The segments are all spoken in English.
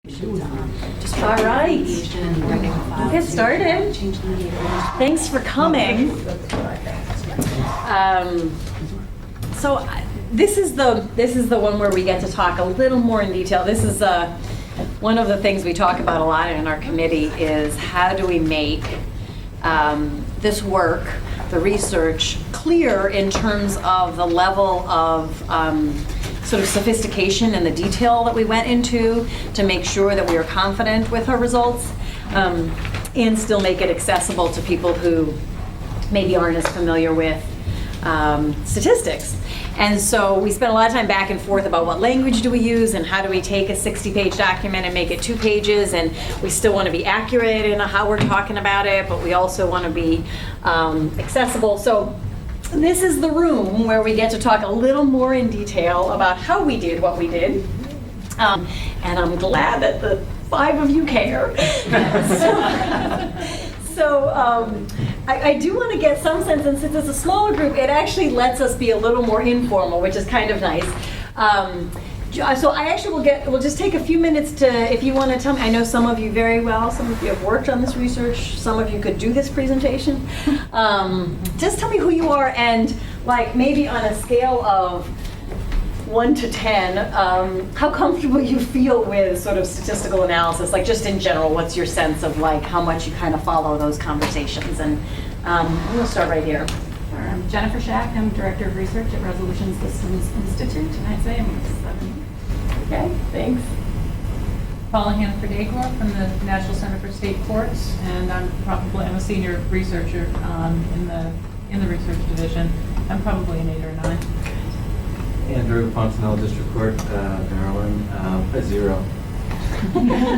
All right, we'll get started. Thanks for coming. This is the one where we get to talk a little more in detail. This is one of the things we talk about a lot in our committee is how do we make this work, the research, clear in terms of the level of sort of sophistication and the detail that we went into to make sure that we are confident with our results and still make it accessible to people who maybe aren't as familiar with statistics. And so we spent a lot of time back and forth about what language do we use and how do we take a 60-page document and make it 2 pages, and we still want to be accurate in how we're talking about it, but we also want to be accessible. So this is the room where we get to talk a little more in detail about how we did what we did. And I'm glad that the 5 of you care. I do want to get some sense, and since it's a smaller group, it actually lets us be a little more informal, which is kind of nice. So I actually we'll just take a few minutes to, if you want to tell me, I know some of you very well, some of you have worked on this research, some of you could do this presentation. Just tell me who you are and like maybe on a scale of 1 to 10, how comfortable you feel with sort of statistical analysis, like just in general, what's your sense of like how much you kind of follow those conversations? And I'm going to start right here. Sure. I'm Jennifer Shack. I'm Director of Research at Resolution Systems Institute, and I'd say I'm 7. Okay, thanks. Paula Hanford-Agor from the National Center for State Courts, and I'm a senior researcher in the research division. I'm probably an 8 or 9. Andrew Fontanella, District Court, Maryland, a 0.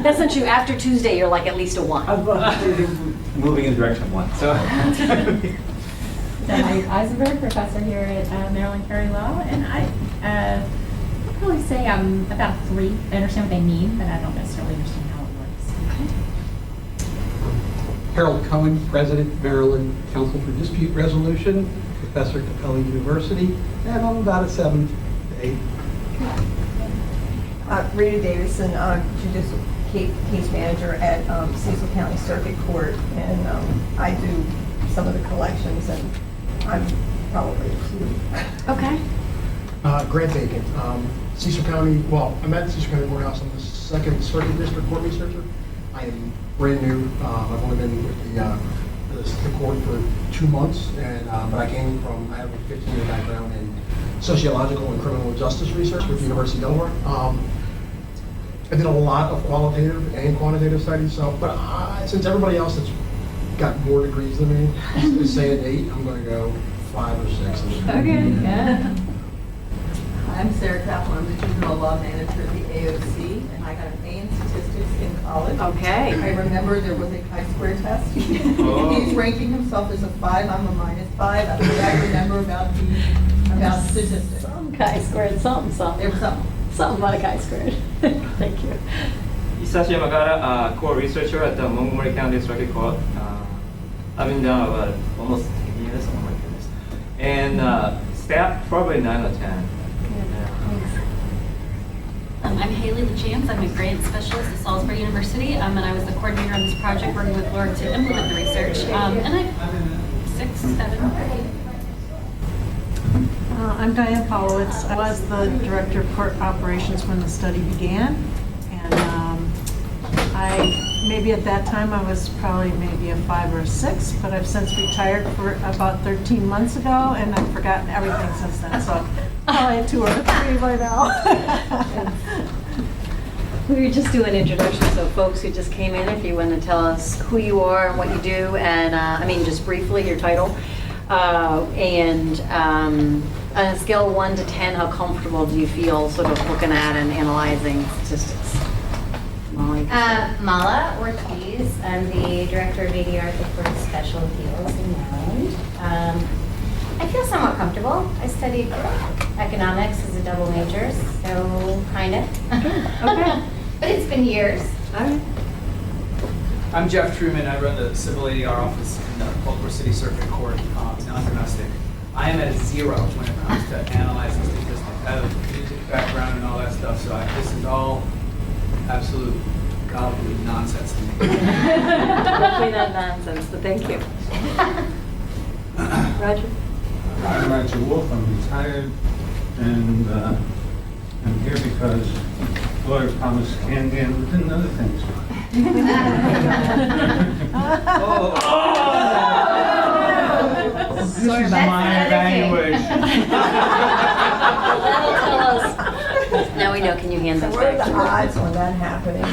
That's not true. After Tuesday, you're like at least a 1. Moving in the direction of 1. So. Debbie Eisenberg, professor here at Maryland Carey Law, and I'd probably say I'm about 3. I understand what they mean, but I don't necessarily understand how it works. Harold Cohen, President, Maryland Council for Dispute Resolution, professor at Capella University, and I'm about a 7 to 8. Rita Davison, judicial case manager at Cecil County Circuit Court, and I do some of the collections, and I'm probably a 2. Okay. Grant Bacon, Cecil County, well, I'm at Cecil County Courthouse. I'm the 2nd Circuit District Court researcher. I am brand new. I've only been with the court for 2 months, and but I have a 15-year background in sociological and criminal justice research with the University of Delaware. I did a lot of qualitative and quantitative studies, but since everybody else that's got more degrees than me is saying 8, I'm going to go 5 or 6. Okay, yeah. I'm Sarah Kaplan. I'm the juvenile law manager at the AOC, and I got an A in statistics in college. Okay. I remember there was a chi-square test. He's ranking himself as a 5. I'm a -5. That's what I remember about statistics. Some chi-squared, something. There was something. Something about a chi-squared. Thank you. Isashi Yamagata, core researcher at the Montgomery County Circuit Court. I've been down about almost 10 years. Oh my goodness. And staff probably 9 or 10. I'm Haley LaChance. I'm a grant specialist at Salisbury University, and I was the coordinator on this project working with Lorig to implement the research. And I'm 6, 7, 8. I'm Diane Polowitz. I was the Director of Court Operations when the study began, and maybe at that time I was probably maybe a 5 or a 6, but I've since retired for about 13 months ago, and I've forgotten everything since then, so probably a 2 or a 3 by now. We were just doing an introduction, so folks who just came in, if you want to tell us who you are and what you do, and just briefly your title, and on a scale of 1 to 10, how comfortable do you feel sort of looking at and analyzing statistics? Molly? Mala Ortiz. I'm the Director of ADR at the Court of Special Appeals in Maryland. I feel somewhat comfortable. I studied economics as a double major, so kind of. Okay. But it's been years. All right. I'm Jeff Truman. I run the Civil ADR office in the Baltimore City Circuit Court, non-domestic. I am at a 0 when it comes to analyzing statistics. I have a music background and all that stuff, so this is all absolute gobbly nonsense to me. Hopefully not nonsense, but thank you. Roger? I'm Roger Wolf, I'm retired, and I'm here because Lorig promised candy and we didn't other things. This is my evaluation. That'll tell us. Now we know, can you hand So those what are back? the odds on that happening?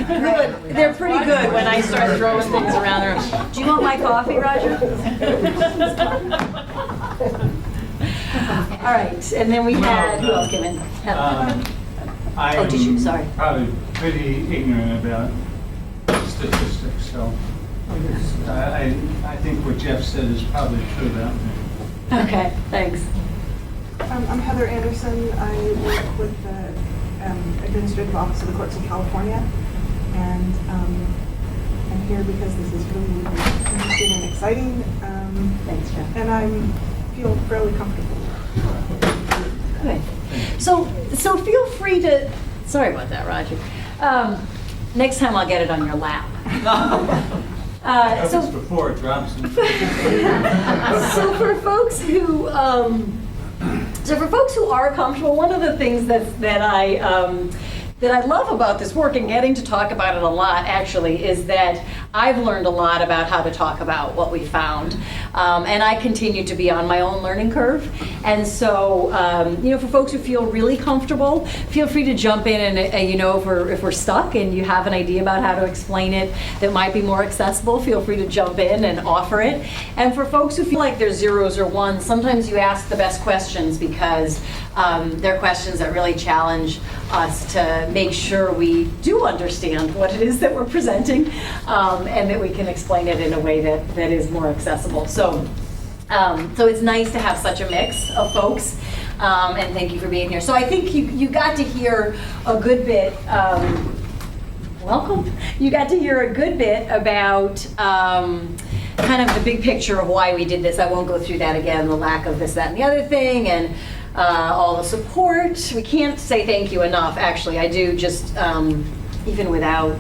Good. They're pretty good when I start throwing things around the room. Do you want my coffee, Roger? All right, and then we had, who else came in? Oh, did you? Sorry. I'm probably pretty ignorant about statistics, so I think what Jeff said is probably true about me. Okay, thanks. I'm Heather Anderson. I work with the Administrative Office of the Courts in California, and I'm here because this is really, really interesting and exciting. Thanks, Jeff. And I feel fairly comfortable. Good. So feel free to, sorry about that, Roger. Next time I'll get it on your lap. That was before it drops. So for folks who are comfortable, one of the things that I love about this work and getting to talk about it a lot actually is that I've learned a lot about how to talk about what we found. And I continue to be on my own learning curve. And so, for folks who feel really comfortable, feel free to jump in and, if we're stuck and you have an idea about how to explain it that might be more accessible, feel free to jump in and offer it. And for folks who feel like they're zeros or ones, sometimes you ask the best questions because they're questions that really challenge us to make sure we do understand what it is that we're presenting and that we can explain it in a way that is more accessible. So it's nice to have such a mix of folks, and thank you for being here. So I think you got to hear a good bit, welcome. You got to hear a good bit about kind of the big picture of why we did this. I won't go through that again, the lack of this, that, and the other thing, and all the support. We can't say thank you enough, actually. I do just, even without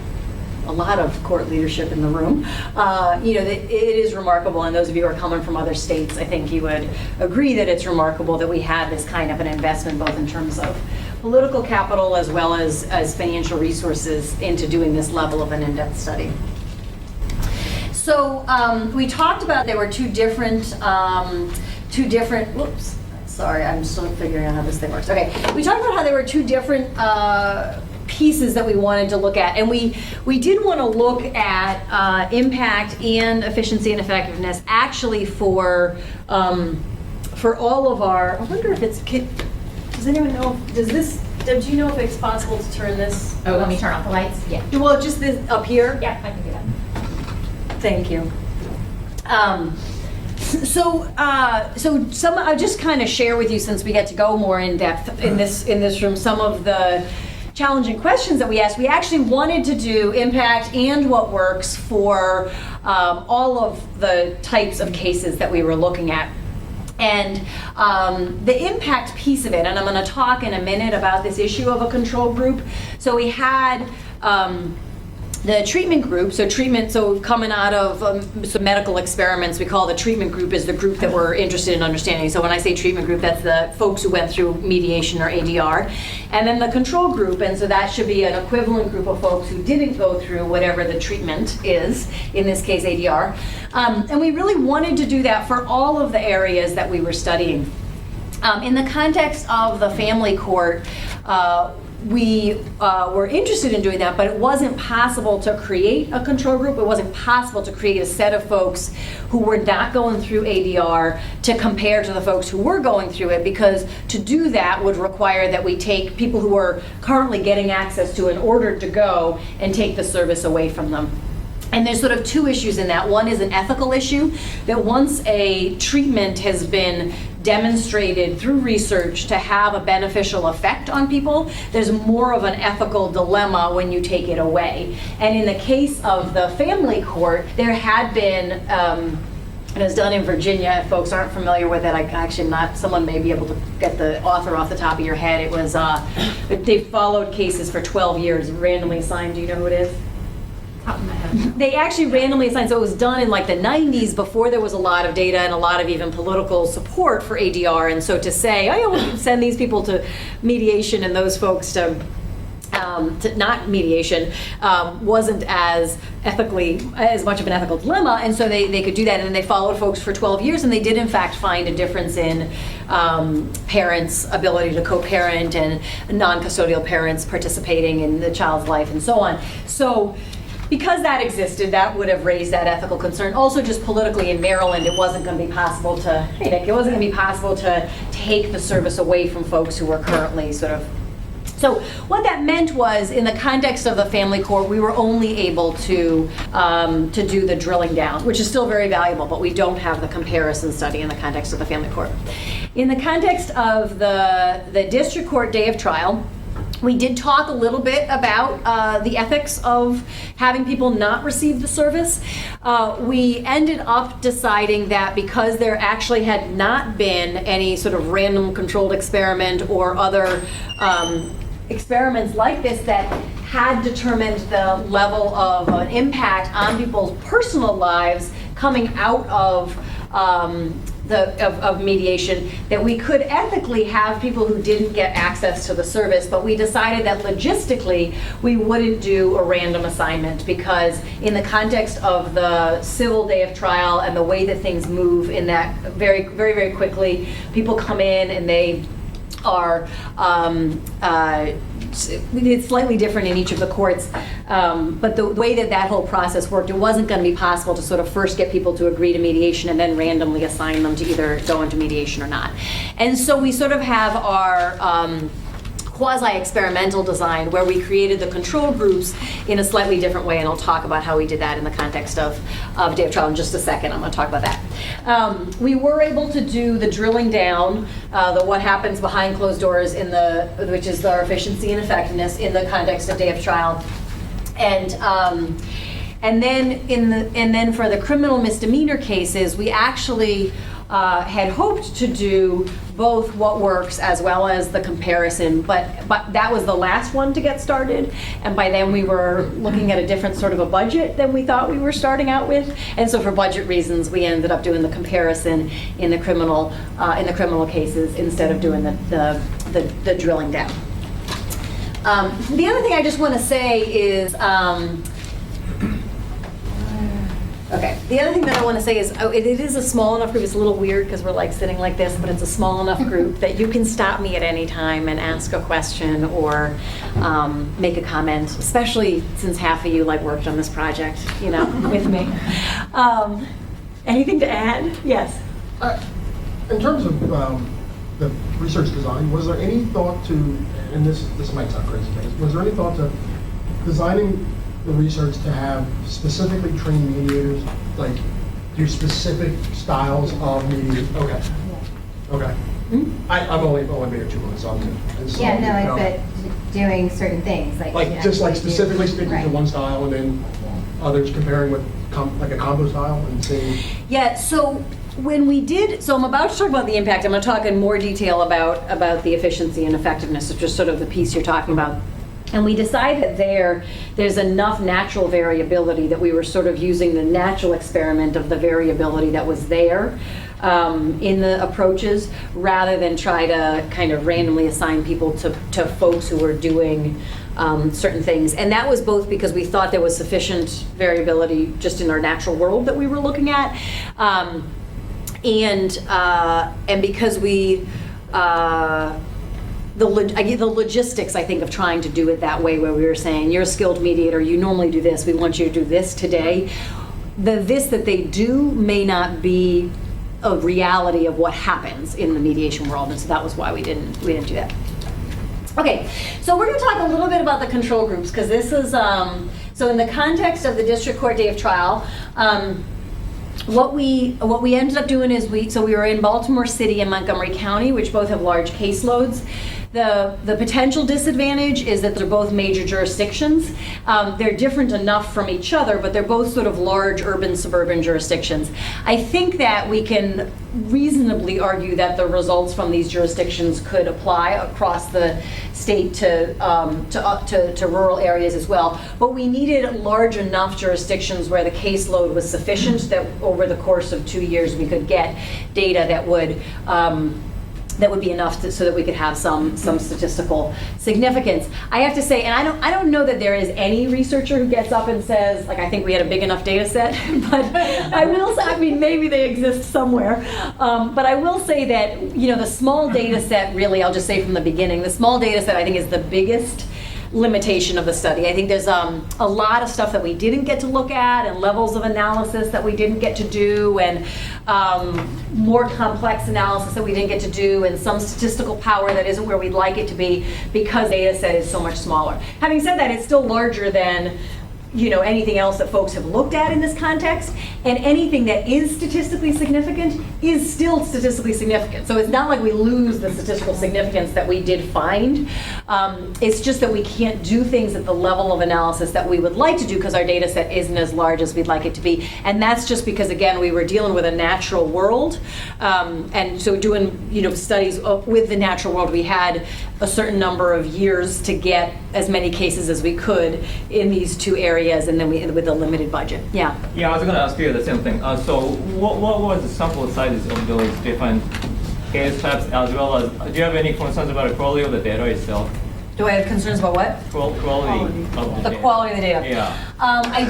a lot of court leadership in the room, it is remarkable, and those of you who are coming from other states, I think you would agree that it's remarkable that we had this kind of an investment, both in terms of political capital as well as financial resources into doing this level of an in-depth study. So we talked about there were two different, whoops, sorry, I'm still figuring out how this thing works. Okay, we talked about how there were two different pieces that we wanted to look at, and we did want to look at impact and efficiency and effectiveness actually for all of our, I wonder if it's, does anyone know, do you know if it's possible to turn this? Oh, let me turn off the lights? Yeah. Well, just this up here? Yeah, I can do that. Thank you. So I'll just kind of share with you, since we get to go more in depth in this room, some of the challenging questions that we asked. We actually wanted to do impact and what works for all of the types of cases that we were looking at. And the impact piece of it, and I'm going to talk in a minute about this issue of a control group. So we had the treatment group, so coming out of some medical experiments, we call the treatment group is the group that we're interested in understanding. So when I say treatment group, that's the folks who went through mediation or ADR. And then the control group, and so that should be an equivalent group of folks who didn't go through whatever the treatment is, in this case ADR. And we really wanted to do that for all of the areas that we were studying. In the context of the family court, we were interested in doing that, but it wasn't possible to create a control group. It wasn't possible to create a set of folks who were not going through ADR to compare to the folks who were going through it, because to do that would require that we take people who are currently getting access to an order to go and take the service away from them. And there's sort of two issues in that. One is an ethical issue, that once a treatment has been demonstrated through research to have a beneficial effect on people, there's more of an ethical dilemma when you take it away. And in the case of the family court, there had been and it's done in Virginia. If folks aren't familiar with it, I actually not, someone may be able to get the author off the top of your head. It was, they followed cases for 12 years, randomly assigned. Do you know who it is? Top of my head. They actually randomly assigned, so it was done in like the 90s before there was a lot of data and a lot of even political support for ADR. And so to say, oh yeah, we'll send these people to mediation and those folks to not mediation, wasn't as much of an ethical dilemma, and so they could do that, and then they followed folks for 12 years, and they did in fact find a difference in parents' ability to co-parent and non-custodial parents participating in the child's life and so on. So because that existed, that would have raised that ethical concern. Also, just politically in Maryland, it wasn't going to be possible to, hey Nick, it wasn't going to be possible to take the service away from folks who were currently sort of. So what that meant was, in the context of the family court, we were only able to do the drilling down, which is still very valuable, but we don't have the comparison study in the context of the family court. In the context of the district court day of trial, we did talk a little bit about the ethics of having people not receive the service. We ended up deciding that because there actually had not been any sort of random controlled experiment or other experiments like this that had determined the level of an impact on people's personal lives coming out of mediation, that we could ethically have people who didn't get access to the service, but we decided that logistically we wouldn't do a random assignment, because in the context of the civil day of trial and the way that things move in that very, very, very quickly, people come in and they are it's slightly different in each of the courts, but the way that whole process worked, it wasn't going to be possible to sort of first get people to agree to mediation and then randomly assign them to either go into mediation or not. And so we sort of have our quasi-experimental design where we created the control groups in a slightly different way, and I'll talk about how we did that in the context of day of trial in just a second. I'm going to talk about that. We were able to do the drilling down, the what happens behind closed doors which is our efficiency and effectiveness in the context of day of trial, and then for the criminal misdemeanor cases, we actually had hoped to do both what works as well as the comparison, but that was the last one to get started, and by then we were looking at a different sort of a budget than we thought we were starting out with, and so for budget reasons we ended up doing the comparison in the criminal cases instead of doing the drilling down. The other thing I just want to say is okay. The other thing that I want to say is, it is a small enough group. It's a little weird because we're like sitting like this, but it's a small enough group that you can stop me at any time and ask a question or make a comment, especially since half of you like worked on this project, with me. Anything to add? Yes. In terms of the research design, was there any thought to, and this might sound crazy, but was there any thought to designing the research to have specifically trained mediators, like do specific styles of mediation? Okay. Okay. Mm-hmm. I've only been here 2 months, so I'm new. And so, but doing certain things like just like specifically sticking to one style and then others comparing with like a combo style and seeing. Yeah. So when we did, so I'm about to talk about the impact. I'm going to talk in more detail about the efficiency and effectiveness of just sort of the piece you're talking about. And we decided that there's enough natural variability that we were sort of using the natural experiment of the variability that was there in the approaches, rather than try to kind of randomly assign people to folks who were doing certain things. And that was both because we thought there was sufficient variability just in our natural world that we were looking at, and because we the logistics, I think, of trying to do it that way, where we were saying, you're a skilled mediator, you normally do this, we want you to do this today. This that they do may not be a reality of what happens in the mediation world, and so that was why we didn't do that. Okay, so we're going to talk a little bit about the control groups, because this is, so in the context of the district court day of trial, what we ended up doing is we were in Baltimore City and Montgomery County, which both have large caseloads. The potential disadvantage is that they're both major jurisdictions. They're different enough from each other, but they're both sort of large urban suburban jurisdictions. I think that we can reasonably argue that the results from these jurisdictions could apply across the state to rural areas as well. But we needed large enough jurisdictions where the caseload was sufficient that over the course of 2 years we could get data that would be enough so that we could have some statistical significance. I have to say, and I don't know that there is any researcher who gets up and says, like, I think we had a big enough data set, but I will say, I mean, maybe they exist somewhere. But I will say that, the small data set, really, I'll just say from the beginning, the small data set I think is the biggest limitation of the study. I think there's a lot of stuff that we didn't get to look at and levels of analysis that we didn't get to do and more complex analysis that we didn't get to do and some statistical power that isn't where we'd like it to be because the data set is so much smaller. Having said that, it's still larger than anything else that folks have looked at in this context, and anything that is statistically significant is still statistically significant. So it's not like we lose the statistical significance that we did find. It's just that we can't do things at the level of analysis that we would like to do because our data set isn't as large as we'd like it to be. And that's just because, again, we were dealing with a natural world. And so doing, studies with the natural world, we had a certain number of years to get as many cases as we could in these two areas, and then with a limited budget. Yeah. Yeah, I was going to ask you the same thing. So what was the sample sizes of those different case types, as well as, do you have any concerns about the quality of the data itself? Do I have concerns about what? Quality of the data. Quality of the data. Yeah. I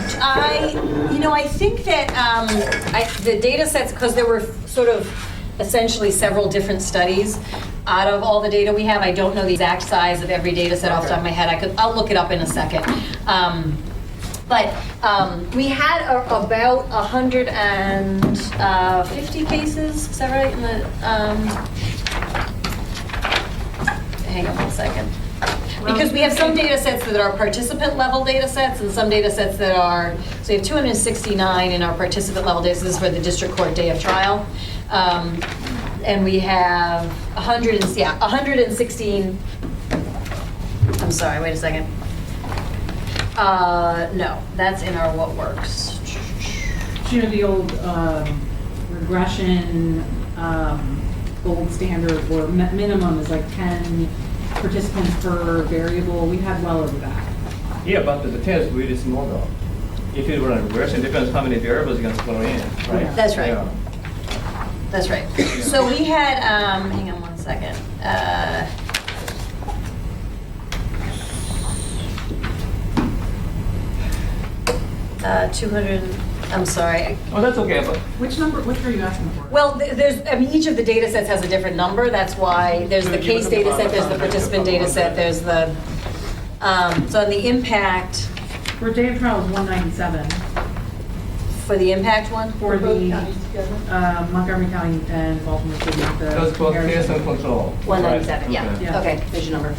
think that the data sets, because there were sort of essentially several different studies out of all the data we have. I don't know the exact size of every data set off the top of my head. I'll look it up in a second. But we had about 150 cases. Is that right? Hang on one second. Because we have some data sets that are participant level data sets and some data sets that are, so we have 269 in our participant level data. This is for the district court day of trial. And we have 116, I'm sorry, wait a second. No, that's in our what works. The old regression gold standard or minimum is like 10 participants per variable. We had well over that. Yeah, but the detail is really small though. If you run a regression, it depends how many variables you're going to throw in, right? Yeah. That's right. Yeah. That's right. So we had, hang on one second. 200, I'm sorry. Oh, that's okay. But Which are you asking for? Well, each of the data sets has a different number. That's why there's the case data set, there's the participant data set, there's the, so on the impact. For day of trial is 197. For the impact one? For the Montgomery County and Baltimore City. that's called case and control. 197, Right. yeah. Okay, there's your number.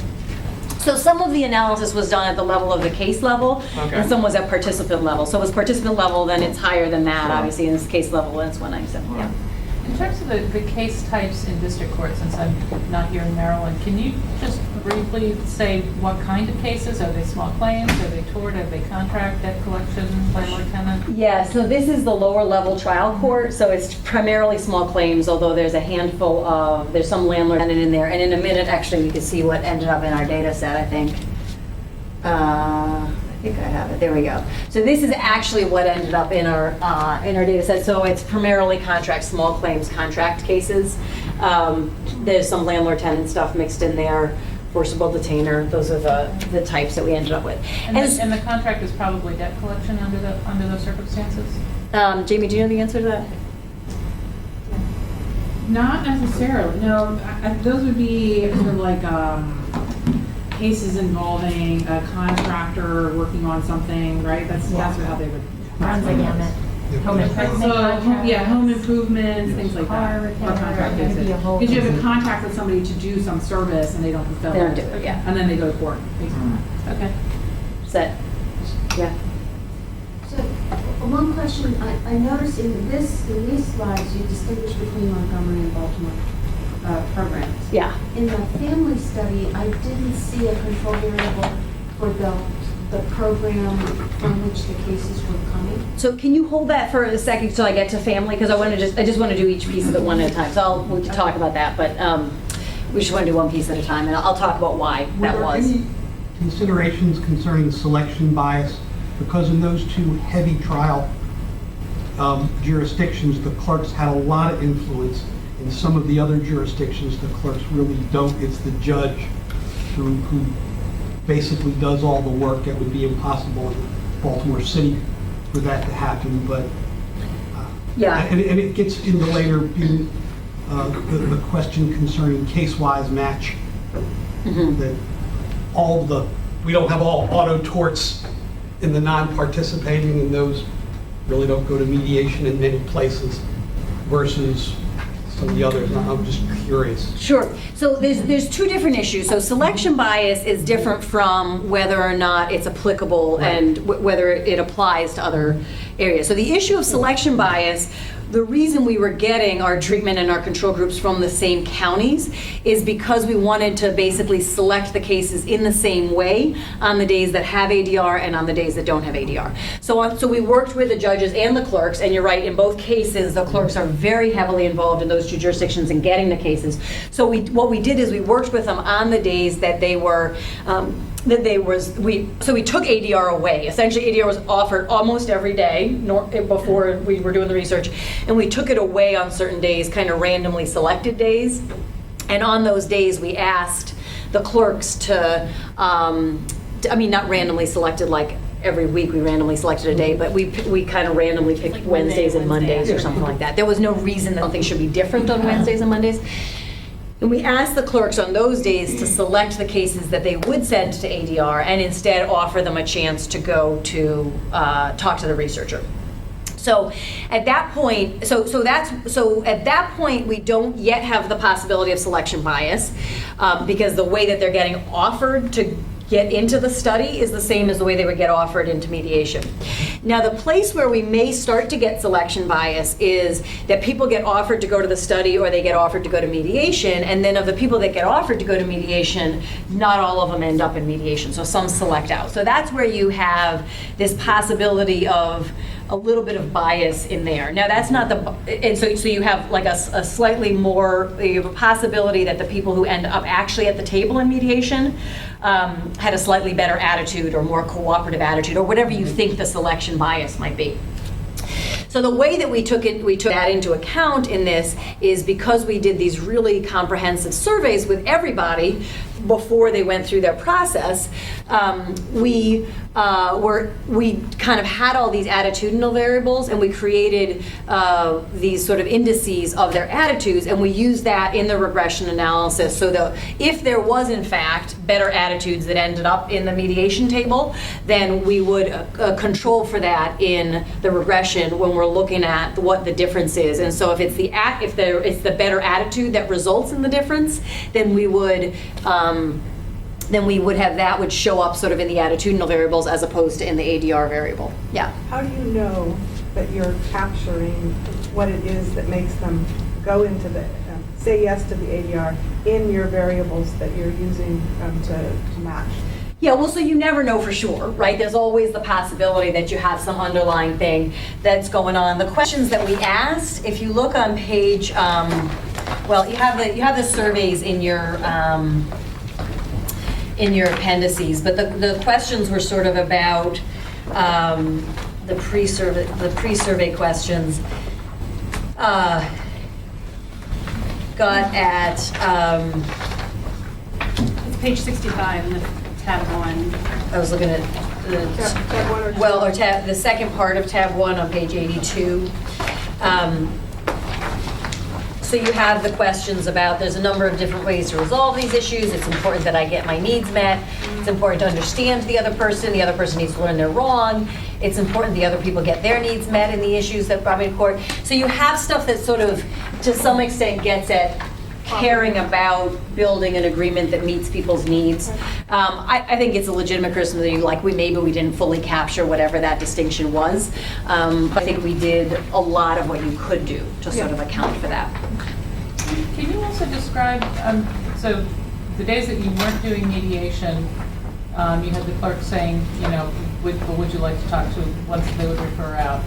So some of the analysis was done at the level of the case level, and some was at participant level. So it was participant level, then it's higher than that, obviously, in this case level, then it's 197, yeah. In terms of the case types in district court, since I'm not here in Maryland, can you just briefly say what kind of cases? Are they small claims? Are they tort? Are they contract, debt collection, landlord tenant? Yeah, so this is the lower level trial court, so it's primarily small claims, although there's a handful of, there's some landlord tenant in there. And in a minute, actually, you can see what ended up in our data set, I think. I think I have it. There we go. So this is actually what ended up in our data set. So it's primarily contract, small claims contract cases. There's some landlord tenant stuff mixed in there, forcible detainer. Those are the types that we ended up with. And the contract is probably debt collection under those circumstances? Jamie, do you know the answer to that? Not necessarily. No, those would be sort of like cases involving a contractor working on something, right? That's how they would. Runs the gamut. Home improvement contract. Yeah, home improvements, things like that. Or contract cases. Because you have a contract with somebody to do some service and they don't fulfill it. They don't do it, yeah. And then they go to court, basically. Okay. Set. Yeah. So, one question, I noticed in these slides, you distinguish between Montgomery and Baltimore. programs. Yeah. In the family study, I didn't see a control variable for the program from which the cases were coming. So can you hold that for a second till I get to family? Because I just want to do each piece of it one at a time. So we can talk about that, but we just want to do one piece at a time, and I'll talk about why that Were there was. any considerations concerning selection bias? Because in those two heavy trial jurisdictions, the clerks had a lot of influence. In some of the other jurisdictions, the clerks really don't. It's the judge who basically does all the work. It would be impossible in Baltimore City for that to happen, but Yeah. and it gets into later being the question concerning case-wise match. That we don't have all auto torts in the non-participating, and those really don't go to mediation in many places versus some of the others. I'm just curious. Sure. So there's two different issues. So selection bias is different from whether or not it's applicable and whether it applies to other areas. So the issue of selection bias, the reason we were getting our treatment and our control groups from the same counties is because we wanted to basically select the cases in the same way on the days that have ADR and on the days that don't have ADR. So we worked with the judges and the clerks, and you're right, in both cases, the clerks are very heavily involved in those two jurisdictions in getting the cases. So what we did is we worked with them on the days that they were, so we took ADR away. Essentially, ADR was offered almost every day before we were doing the research, and we took it away on certain days, kind of randomly selected days. And on those days, we asked the clerks to, not randomly selected like every week we randomly selected a day, but we kind of randomly picked like Wednesdays and Mondays or something like that. There was no reason that something should be different on Wednesdays and Mondays. And we asked the clerks on those days to select the cases that they would send to ADR and instead offer them a chance to go to talk to the researcher. So at that point, at that point, we don't yet have the possibility of selection bias because the way that they're getting offered to get into the study is the same as the way they would get offered into mediation. Now, the place where we may start to get selection bias is that people get offered to go to the study or they get offered to go to mediation, and then of the people that get offered to go to mediation, not all of them end up in mediation, so some select out. So that's where you have this possibility of a little bit of bias in there. Now that's not and so you have like a slightly more, you have a possibility that the people who end up actually at the table in mediation had a slightly better attitude or more cooperative attitude or whatever you think the selection bias might be. So the way that we took that into account in this is because we did these really comprehensive surveys with everybody before they went through their process, we kind of had all these attitudinal variables, and we created these sort of indices of their attitudes, and we used that in the regression analysis. So that if there was in fact better attitudes that ended up in the mediation table, then we would control for that in the regression when we're looking at what the difference is. And so if it's the better attitude that results in the difference, then we would have that would show up sort of in the attitudinal variables as opposed to in the ADR variable. Yeah. How do you know that you're capturing what it is that makes them go into the, say yes to the ADR in your variables that you're using to match? Yeah, well, so you never know for sure, right? There's always the possibility that you have some underlying thing that's going on. The questions that we asked, if you look on page, well, you have the surveys in your appendices, but the questions were sort of about the pre-survey questions. Got at It's page 65 in the tab 1. I was looking at Tab 1 or two? well, or the second part of tab 1 on page 82. So you have the questions about there's a number of different ways to resolve these issues. It's important that I get my needs met. It's important to understand the other person. The other person needs to learn they're wrong. It's important the other people get their needs met in the issues that brought me to court. So you have stuff that sort of, to some extent, gets at caring about building an agreement that meets people's needs. I think it's a legitimate criticism that we didn't fully capture whatever that distinction was. I think we did a lot of what you could do to sort of account for that. Can you also describe, so the days that you weren't doing mediation, you had the clerk saying, you know, would you like to talk to once they would refer out?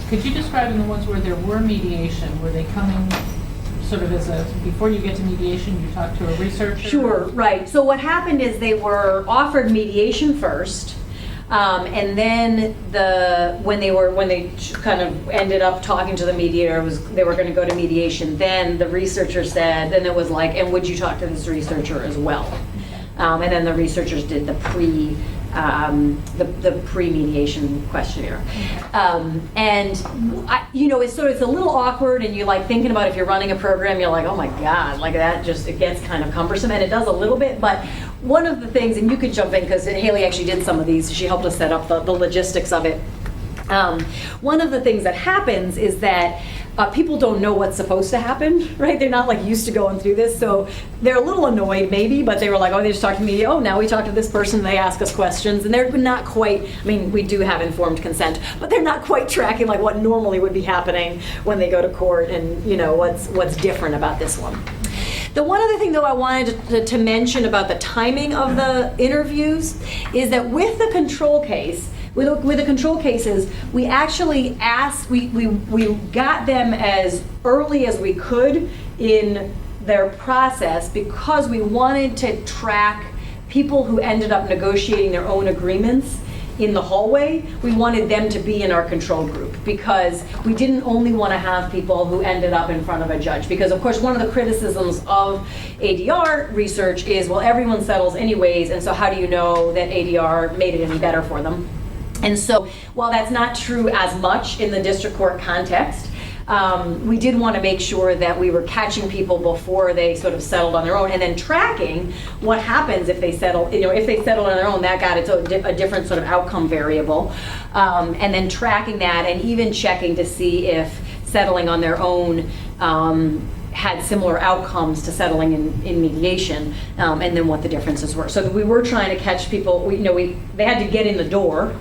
Could you describe in the ones where there were mediation, were they coming sort of as a, before you get to mediation, you talk to a researcher? Sure, right. So what happened is they were offered mediation first, and then when they kind of ended up talking to the mediator, they were going to go to mediation. Then the researcher said, then it was like, and would you talk to this researcher as well? And then the researchers did the pre-mediation questionnaire. It's a little awkward, and you like thinking about if you're running a program, you're like, oh my God, like that it gets kind of cumbersome, and it does a little bit, but one of the things, and you could jump in because Haley actually did some of these, she helped us set up the logistics of it. One of the things that happens is that people don't know what's supposed to happen, right? They're not like used to going through this, so they're a little annoyed maybe, but they were like, oh, they just talked to me, oh, now we talk to this person, they ask us questions, and they're not quite, I mean, we do have informed consent, but they're not quite tracking like what normally would be happening when they go to court, and you know, what's different about this one. The one other thing, though, I wanted to mention about the timing of the interviews is that with the control case, with the control cases, we actually asked, we got them as early as we could in their process because we wanted to track people who ended up negotiating their own agreements in the hallway. We wanted them to be in our control group because we didn't only want to have people who ended up in front of a judge. Because of course, one of the criticisms of ADR research is, well, everyone settles anyways, and so how do you know that ADR made it any better for them? And so, while that's not true as much in the district court context, we did want to make sure that we were catching people before they sort of settled on their own, and then tracking what happens if they settle. You know, if they settled on their own, that got a different sort of outcome variable, and then tracking that, and even checking to see if settling on their own had similar outcomes to settling in mediation, and then what the differences were. So we were trying to catch people, they had to get in the door,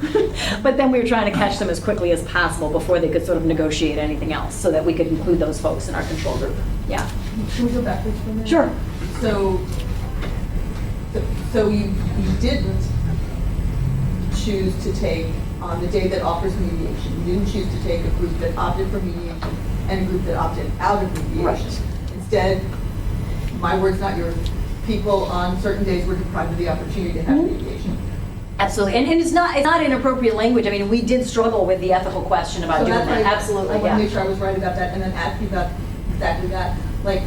but then we were trying to catch them as quickly as possible before they could sort of negotiate anything else so that we could include those folks in our control group. Yeah. Can we go backwards for a minute? Sure. So you didn't choose to take, on the day that offers mediation, you didn't choose to take a group that opted for mediation and a group that opted out of mediation. Right. Instead, my words, not yours, people on certain days were deprived of the opportunity to have mediation. Absolutely, and it's not inappropriate language. I mean, we did struggle with the ethical question about doing that. Absolutely, I want to make sure I was right about that, and then ask you about exactly that. Like,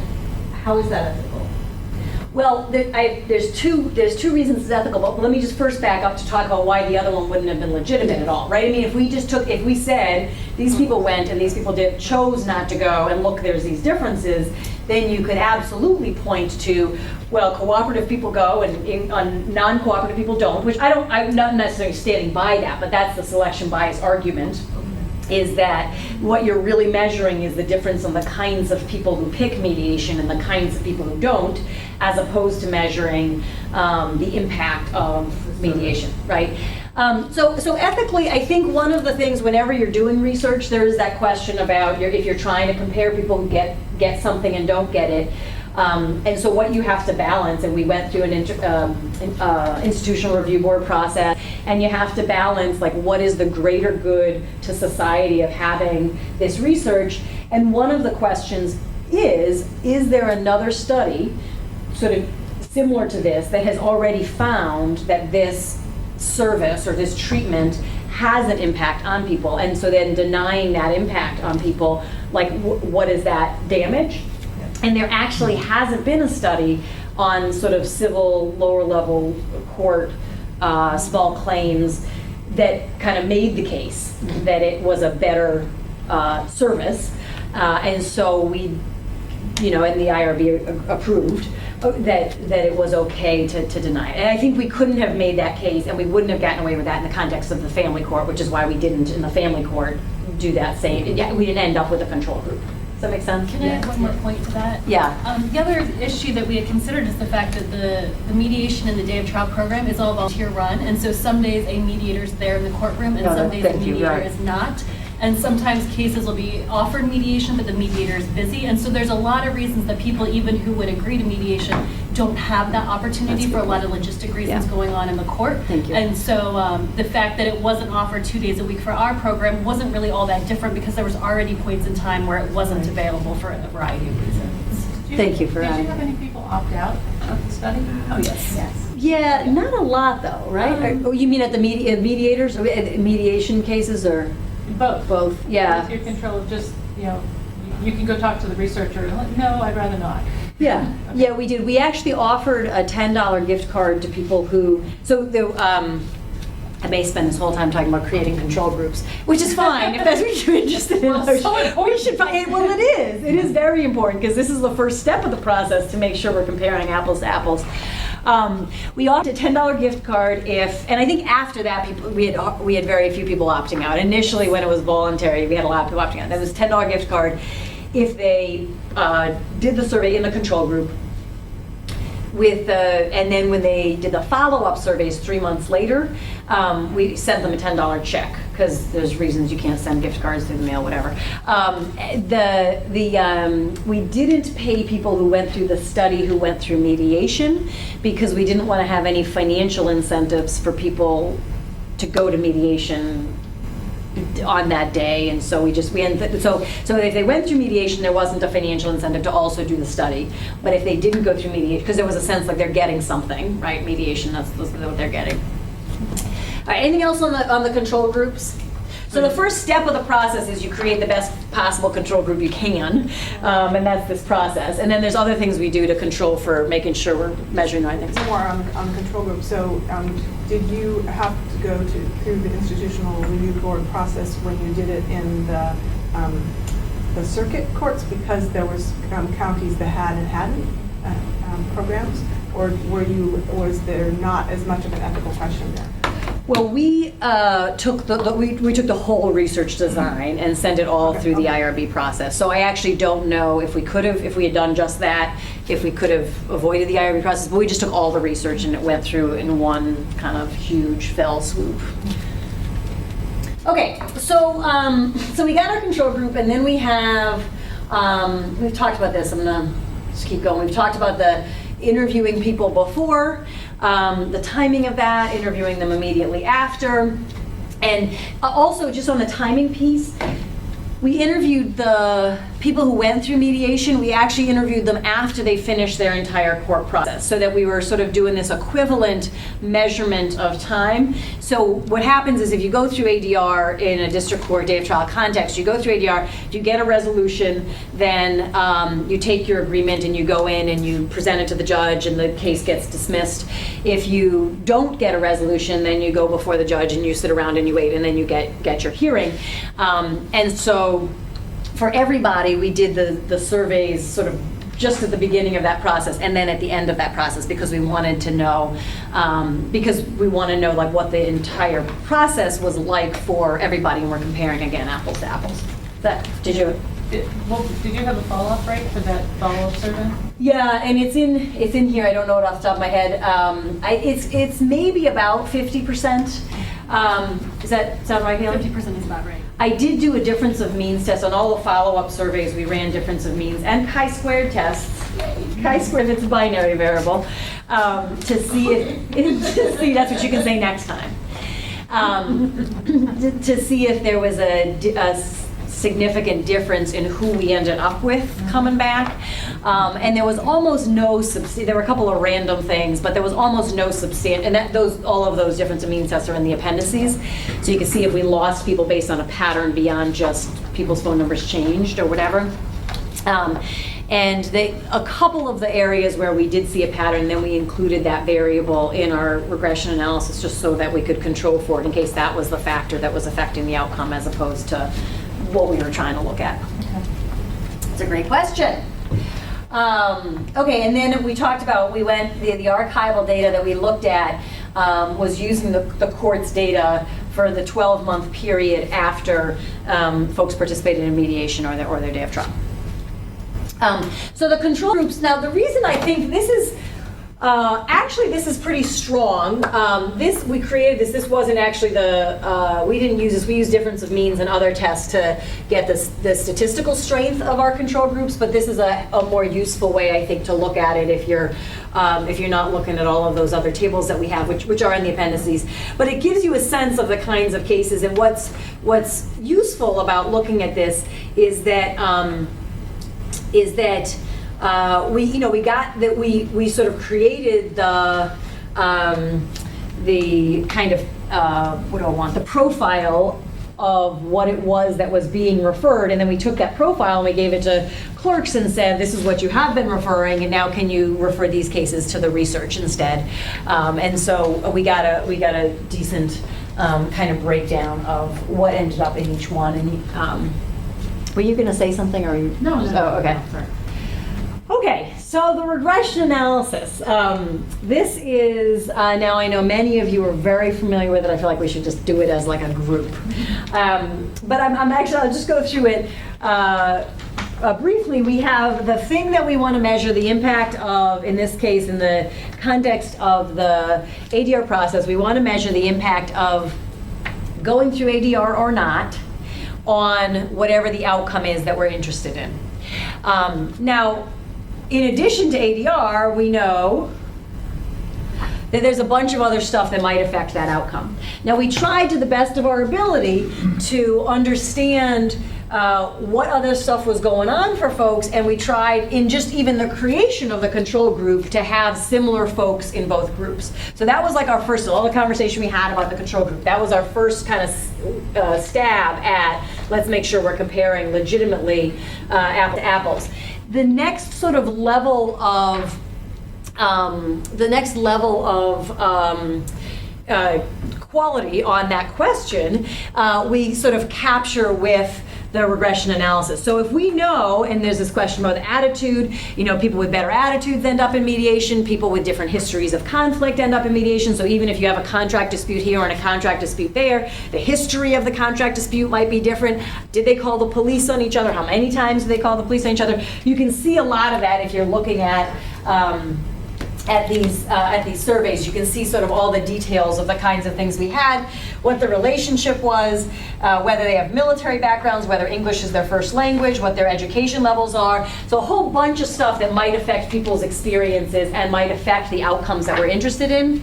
how is that ethical? Well, there's two reasons it's ethical, but let me just first back up to talk about why the other one wouldn't have been legitimate at all, right? I mean, if we said these people went and these people chose not to go, and look, there's these differences, then you could absolutely point to, well, cooperative people go and non-cooperative people don't, which I'm not necessarily standing by that, but that's the selection bias argument. Is that what you're really measuring is the difference in the kinds of people who pick mediation and the kinds of people who don't, as opposed to measuring the impact of mediation, right? So ethically, I think one of the things whenever you're doing research, there is that question about if you're trying to compare people who get something and don't get it. And so what you have to balance, and we went through an institutional review board process, and you have to balance like what is the greater good to society of having this research. And one of the questions is there another study sort of similar to this that has already found that this service or this treatment has an impact on people? And so then denying that impact on people, like what is that damage? And there actually hasn't been a study on sort of civil lower level court small claims that kind of made the case that it was a better service. And so we, and the IRB approved that it was okay to deny it. And I think we couldn't have made that case, and we wouldn't have gotten away with that in the context of the family court, which is why we didn't in the family court do that same. Yeah, we didn't end up with a control group. Does that make sense? Can I add one more point to that? Yeah. The other issue that we had considered is the fact that the mediation and the day of trial program is all volunteer run, and so some days a mediator is there in the courtroom, and some days a mediator is not. and sometimes cases will be offered mediation, but the mediator is busy. And so there's a lot of reasons that people, even who would agree to mediation, don't have that opportunity for a lot of logistic reasons going on in the court. Thank you. And so the fact that it wasn't offered 2 days a week for our program wasn't really all that different because there was already points in time where it wasn't available for a variety of reasons. Thank you for Did adding. you have any people opt out of the study? Oh, yes. Yeah, not a lot though, right? Oh, you mean at the mediators, or at mediation cases, or? Both. Both, yeah. With your control of just, you can go talk to the researcher and like, no, I'd rather not. Yeah, yeah, we did. We actually offered a $10 gift card to people who, I may spend this whole time talking about creating control groups, which is fine if that's what you're interested in. We should find it. Well, it is. It is very important because this is the first step of the process to make sure we're comparing apples to apples. We offered a $10 gift card and I think after that, we had very few people opting out. Initially, when it was voluntary, we had a lot of people opting out. That was a $10 gift card if they did the survey in the control group. And then when they did the follow-up surveys 3 months later, we sent them a $10 check because there's reasons you can't send gift cards through the mail, whatever. We didn't pay people who went through the study who went through mediation because we didn't want to have any financial incentives for people to go to mediation on that day, and so so if they went through mediation, there wasn't a financial incentive to also do the study. But if they didn't go through mediation, because there was a sense like they're getting something, right? Mediation, that's what they're getting. All right, anything else on the control groups? So the first step of the process is you create the best possible control group you can, and that's this process. And then there's other things we do to control for making sure we're measuring the right things. More on the control group. So did you have to go through the institutional review board process when you did it in the circuit courts because there was counties that had and hadn't programs, or was there not as much of an ethical question there? Well, we took the whole research design and sent it all through the IRB process. So I actually don't know if we had done just that, if we could have avoided the IRB process, but we just took all the research and it went through in one kind of huge fell swoop. Okay, so we got our control group, and then we have, we've talked about this, I'm gonna just keep going. We've talked about the interviewing people before, the timing of that, interviewing them immediately after, and also just on the timing piece, we interviewed the people who went through mediation. We actually interviewed them after they finished their entire court process, so that we were sort of doing this equivalent measurement of time. So what happens is if you go through ADR in a district court day of trial context, you go through ADR, if you get a resolution, then you take your agreement and you go in and you present it to the judge and the case gets dismissed. If you don't get a resolution, then you go before the judge and you sit around and you wait, and then you get your hearing. And so for everybody, we did the surveys sort of just at the beginning of that process and then at the end of that process, because we wanted to know, like what the entire process was like for everybody, and we're comparing again apples to apples. Did you have a follow-up rate for that follow-up survey? Yeah, and it's in here. I don't know it off the top of my head. It's maybe about 50%. Does that sound right, Haley? 50% is about right. I did do a difference of means test on all the follow-up surveys. We ran difference of means and chi-squared tests. Chi-squared, it's a binary variable, to see that's what you can say next time. To see if there was a significant difference in who we ended up with coming back. And there was almost no there were a couple of random things, but there was almost no and all of those difference of means tests are in the appendices. So you can see if we lost people based on a pattern beyond just people's phone numbers changed or whatever. And a couple of the areas where we did see a pattern, then we included that variable in our regression analysis just so that we could control for it in case that was the factor that was affecting the outcome as opposed to what we were trying to look at. Okay. It's a great question. Okay, and then we talked about, the archival data that we looked at was using the court's data for the 12-month period after folks participated in mediation or their day of trial. So the control groups, now the reason I think this is Actually, this is pretty strong. We created this. This wasn't actually we didn't use this. We used difference of means and other tests to get the statistical strength of our control groups, but this is a more useful way, I think, to look at it if you're not looking at all of those other tables that we have, which are in the appendices. But it gives you a sense of the kinds of cases, and what's useful about looking at this is that we sort of created the kind of the profile of what it was that was being referred, and then we took that profile and we gave it to clerks and said, this is what you have been referring, and now can you refer these cases to the research instead? And so we got a decent kind of breakdown of what ended up in each one. And were you going to say something, or you? No. Oh, okay. No, sorry. Okay, so the regression analysis. This is, now I know many of you are very familiar with it. I feel like we should just do it as like a group. But I'll just go through it briefly. We have the thing that we want to measure the impact of, in this case, in the context of the ADR process, we want to measure the impact of going through ADR or not on whatever the outcome is that we're interested in. Now, in addition to ADR, we know that there's a bunch of other stuff that might affect that outcome. Now, we tried to the best of our ability to understand what other stuff was going on for folks, and we tried in just even the creation of the control group to have similar folks in both groups. So that was like our first, all the conversation we had about the control group, that was our first kind of stab at, let's make sure we're comparing legitimately apple to apples. The next sort of level of quality on that question, we sort of capture with the regression analysis. So if we know, and there's this question about the attitude, people with better attitudes end up in mediation, people with different histories of conflict end up in mediation. So even if you have a contract dispute here and a contract dispute there, the history of the contract dispute might be different. Did they call the police on each other? How many times did they call the police on each other? You can see a lot of that if you're looking at these surveys. You can see sort of all the details of the kinds of things we had, what the relationship was, whether they have military backgrounds, whether English is their first language, what their education levels are. So a whole bunch of stuff that might affect people's experiences and might affect the outcomes that we're interested in.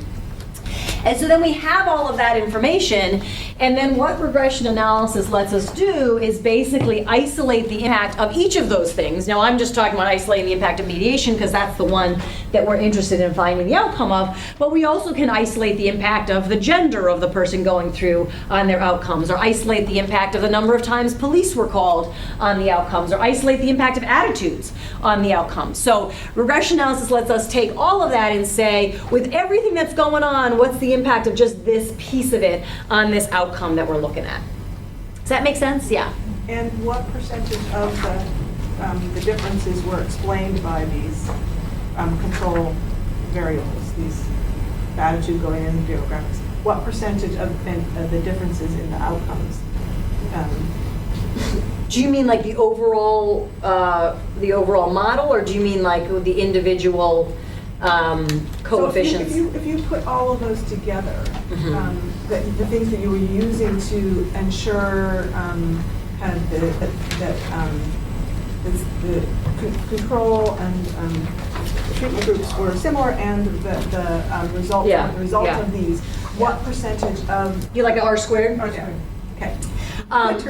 And so then we have all of that information, and then what regression analysis lets us do is basically isolate the impact of each of those things. Now I'm just talking about isolating the impact of mediation because that's the one that we're interested in finding the outcome of, but we also can isolate the impact of the gender of the person going through on their outcomes, or isolate the impact of the number of times police were called on the outcomes, or isolate the impact of attitudes on the outcomes. So regression analysis lets us take all of that and say, with everything that's going on, what's the impact of just this piece of it on this outcome that we're looking at? Does that make sense? Yeah. And what percentage of the differences were explained by these control variables, these attitude going in, demographics? What percentage of the differences in the outcomes? Do you mean like the overall model, or do you mean like the individual coefficients? So if you put all of those together, the things that you were using to ensure kind of the control and treatment groups were similar, and the result of these, what percentage of you like an R-squared? R-squared. Okay.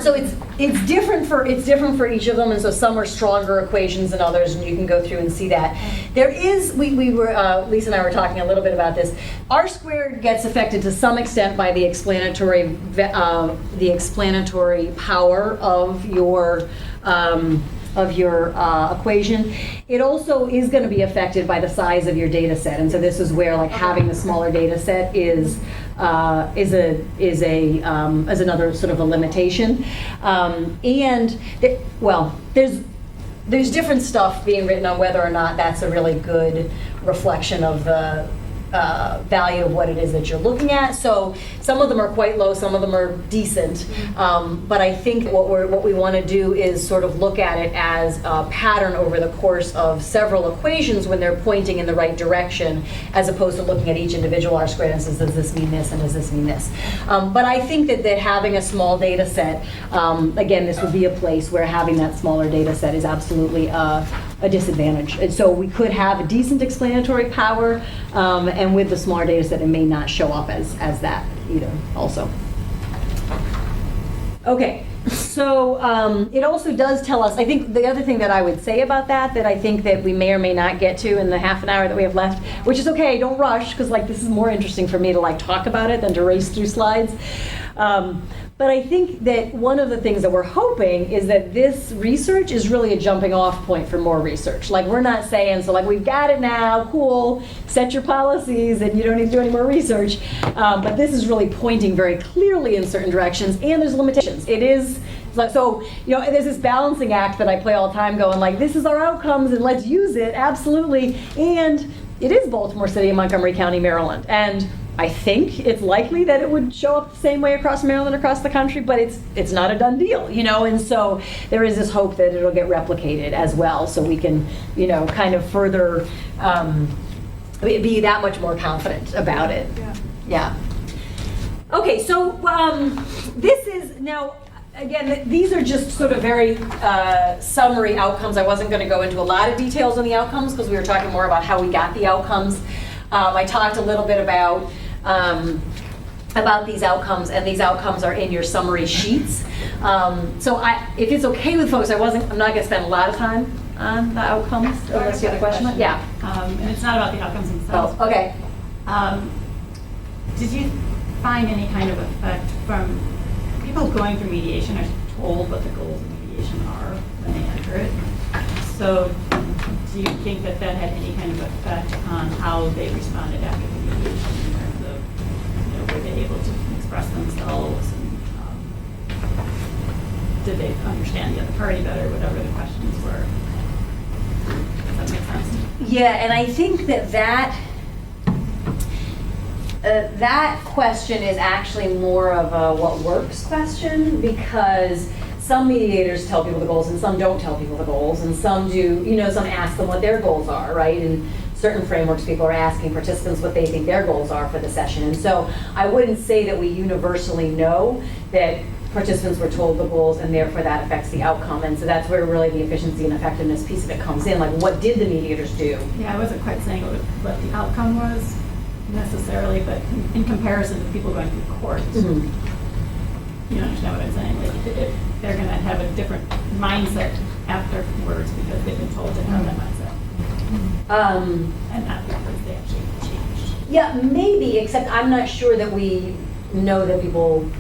So it's different for each of them, and so some are stronger equations than others, and you can go through and see that. There is, we were Lisa and I were talking a little bit about this. R-squared gets affected to some extent by the explanatory power of your equation. It also is going to be affected by the size of your data set, and so this is where like having the smaller data set is another sort of a limitation. There's different stuff being written on whether or not that's a really good reflection of the value of what it is that you're looking at. So some of them are quite low, some of them are decent. But I think what we want to do is sort of look at it as a pattern over the course of several equations when they're pointing in the right direction, as opposed to looking at each individual R-squared and says, does this mean this and does this mean this? But I think that having a small data set, again, this would be a place where having that smaller data set is absolutely a disadvantage. And so we could have a decent explanatory power, and with the smaller data set, it may not show up as that either also. Okay, so it also does tell us, I think the other thing that I would say about that I think that we may or may not get to in the half an hour that we have left, which is okay, don't rush, because like this is more interesting for me to like talk about it than to race through slides. But I think that one of the things that we're hoping is that this research is really a jumping off point for more research. Like we're not saying, so like we've got it now, cool, set your policies and you don't need to do any more research. But this is really pointing very clearly in certain directions, and there's limitations. It is, so, you know, there's this balancing act that I play all the time going like, this is our outcomes and let's use it, absolutely. And it is Baltimore City and Montgomery County, Maryland. And I think it's likely that it would show up the same way across Maryland, across the country, but it's not a done deal, you know, and so there is this hope that it'll get replicated as well, so we can, you know, kind of further be that much more confident about it. Yeah. Okay, so this is now, again, these are just sort of very summary outcomes. I wasn't going to go into a lot of details on the outcomes because we were talking more about how we got the outcomes. I talked a little bit about these outcomes, and these outcomes are in your summary sheets. So if it's okay with folks, I'm not going to spend a lot of time on the outcomes, unless you have a question. Yeah. And it's not about the outcomes themselves. Oh, okay. Did you find any kind of effect from people going through mediation are told what the goals of mediation are when they enter it? So do you think that had any kind of effect on how they responded after the mediation in terms of, you know, were they able to express themselves, and did they understand the other party better, whatever the questions were? Does that make sense? Yeah, and I think that question is actually more of a what works question, because some mediators tell people the goals and some don't tell people the goals, and some do, you know, some ask them what their goals are, right? And certain frameworks, people are asking participants what they think their goals are for the session. And so I wouldn't say that we universally know that participants were told the goals and therefore that affects the outcome. And so that's where really the efficiency and effectiveness piece of it comes in. Like, what did the mediators do? Yeah, I wasn't quite saying what the outcome was necessarily, but in comparison to people going through court. Mm-hmm. You understand what I'm saying? Like, if they're going to have a different mindset afterwards because they've been told to have that mindset. And not because they actually changed. Yeah, maybe, except I'm not sure that we know that people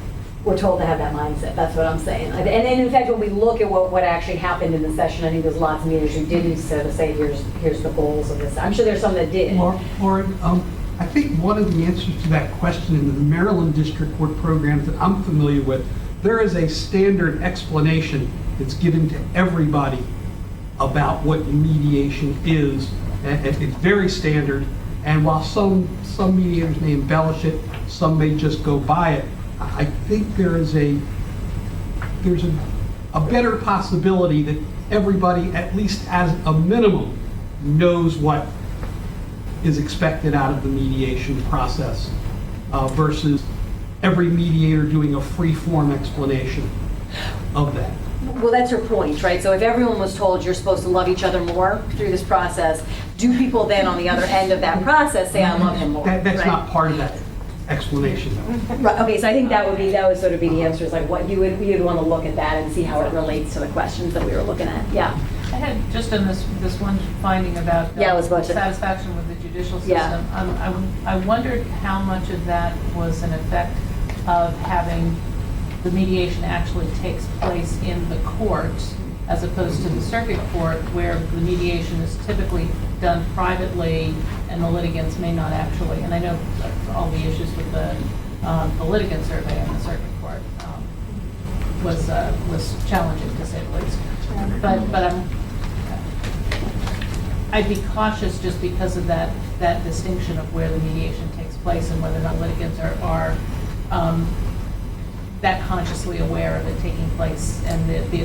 were told to have that mindset. That's what I'm saying. And in fact, when we look at what actually happened in the session, I think there's lots of mediators who didn't sort of say, here's the goals of this. I'm sure there's some that did. Lorig, I think one of the answers to that question in the Maryland District Court programs that I'm familiar with, there is a standard explanation that's given to everybody about what mediation is. It's very standard, and while some mediators may embellish it, some may just go by it, I think there's a better possibility that everybody, at least as a minimum, knows what is expected out of the mediation process versus every mediator doing a free-form explanation of that. Well, that's her point, right? So if everyone was told you're supposed to love each other more through this process, do people then on the other end of that process say I love him more? That's right? not part of that explanation, though. Right. Okay, so I think that would sort of be the answer, is like what you'd want to look at that and see how it relates to the questions that we were looking at. Yeah. I had just in this one finding about satisfaction with the judicial system. Yeah. I wondered how much of that was an effect of having the mediation actually takes place in the court as opposed to the circuit court, where the mediation is typically done privately and the litigants may not actually. And I know all the issues with the litigant survey in the circuit court was challenging, to say the least. But I'd be cautious just because of that that distinction of where the mediation takes place and whether or not litigants are that consciously aware of it taking place and the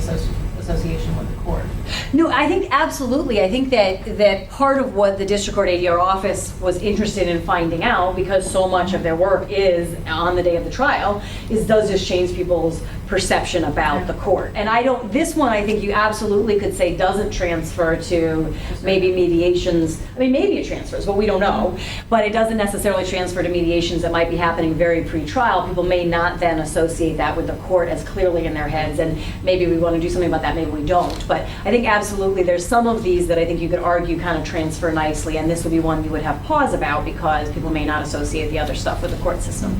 association with the court. No, I think absolutely. I think that part of what the district court ADR office was interested in finding out, because so much of their work is on the day of the trial, is does this change people's perception about the court? And this one I think you absolutely could say doesn't transfer to maybe mediations. I mean, maybe it transfers, but we don't know. But it doesn't necessarily transfer to mediations that might be happening very pre-trial. People may not then associate that with the court as clearly in their heads, and maybe we want to do something about that, maybe we don't. But I think absolutely there's some of these that I think you could argue kind of transfer nicely, and this would be one you would have pause about because people may not associate the other stuff with the court system.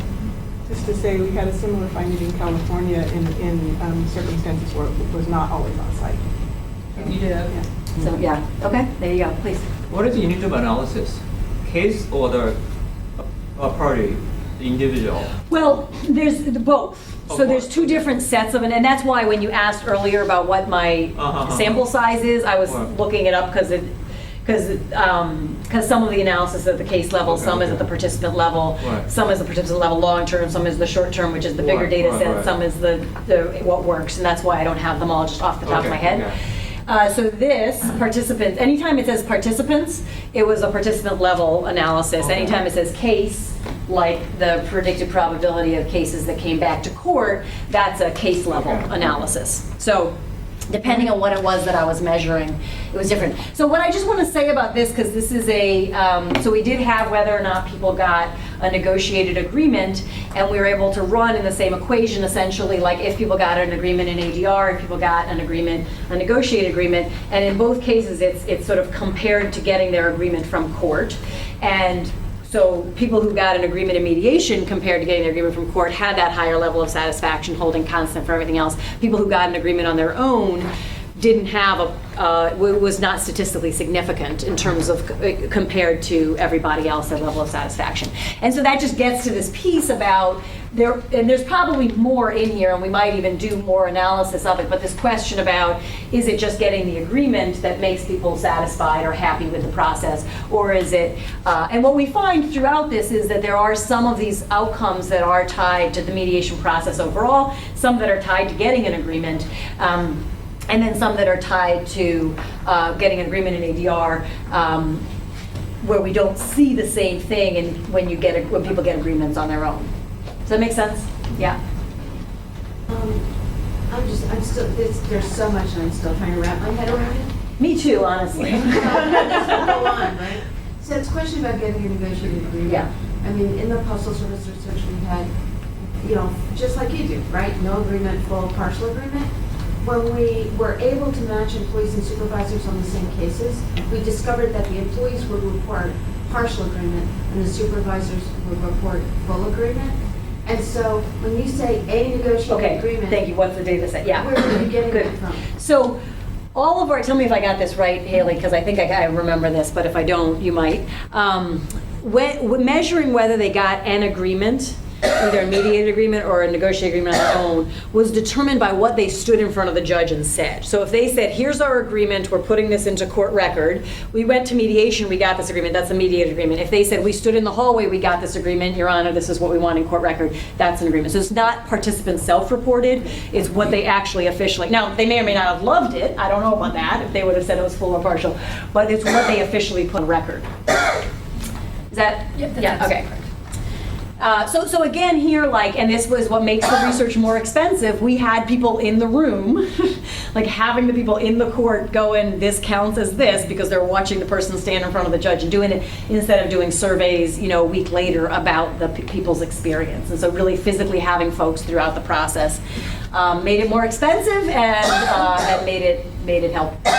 Just to say, we had a similar finding in California in circumstances where it was not always on site. You did? Yeah. So, yeah. Okay, there you go, please. What is the unit of analysis? Case or the party, the individual? Well, there's both. So there's two different sets of it, and that's why when you asked earlier about what my sample size is, I was looking it up because some of the analysis at the case level, some is at the participant level, some is the participant level long term, some is the short term, which is the bigger data set, some is the what works, and that's why I don't have them all just off the top of my head. So this participants, anytime it says participants, it was a participant level analysis. Anytime it says case, like the predicted probability of cases that came back to court, that's a case level analysis. So depending on what it was that I was measuring, it was different. So what I just want to say about this, because this is so we did have whether or not people got a negotiated agreement, and we were able to run in the same equation essentially, like if people got an agreement in ADR, if people got an agreement, a negotiated agreement, and in both cases it's sort of compared to getting their agreement from court. And so people who got an agreement in mediation compared to getting their agreement from court had that higher level of satisfaction, holding constant for everything else. People who got an agreement on their own didn't have was not statistically significant in terms of compared to everybody else, their level of satisfaction. And so that just gets to this piece about and there's probably more in here, and we might even do more analysis of it, but this question about, is it just getting the agreement that makes people satisfied or happy with the process, or is it, and what we find throughout this is that there are some of these outcomes that are tied to the mediation process overall, some that are tied to getting an agreement, and then some that are tied to getting an agreement in ADR, where we don't see the same thing when people get agreements on their own. Does that make sense? Yeah. I'm still, there's so much and I'm still trying to wrap my head around it. Me too, honestly. Go on, right? So it's a question about getting a negotiated agreement. Yeah. I mean, in the Postal Service research we had, just like you do, right? No agreement, full, partial agreement. When we were able to match employees and supervisors on the same cases, we discovered that the employees would report partial agreement and the supervisors would report full agreement. And so when you say a negotiated agreement. Thank you. What's the data set? Yeah. Where are you getting that from? So all of our, tell me if I got this right, Haley, because I think I remember this, but if I don't, you might. Measuring whether they got an agreement, either a mediated agreement or a negotiated agreement on their own, was determined by what they stood in front of the judge and said. So if they said, here's our agreement, we're putting this into court record, we went to mediation, we got this agreement, that's a mediated agreement. If they said, we stood in the hallway, we got this agreement, Your Honor, this is what we want in court record, that's an agreement. So it's not participants self-reported, it's what they actually officially, now they may or may not have loved it, I don't know about that, if they would have said it was full or partial, but it's what they officially put on record. Is that? Yeah, okay. So again here, and this was what makes the research more expensive, we had people in the room, like having the people in the court going, this counts as this, because they're watching the person stand in front of the judge and doing it, instead of doing surveys, a week later about the people's experience. And so really physically having folks throughout the process made it more expensive and made it helpful.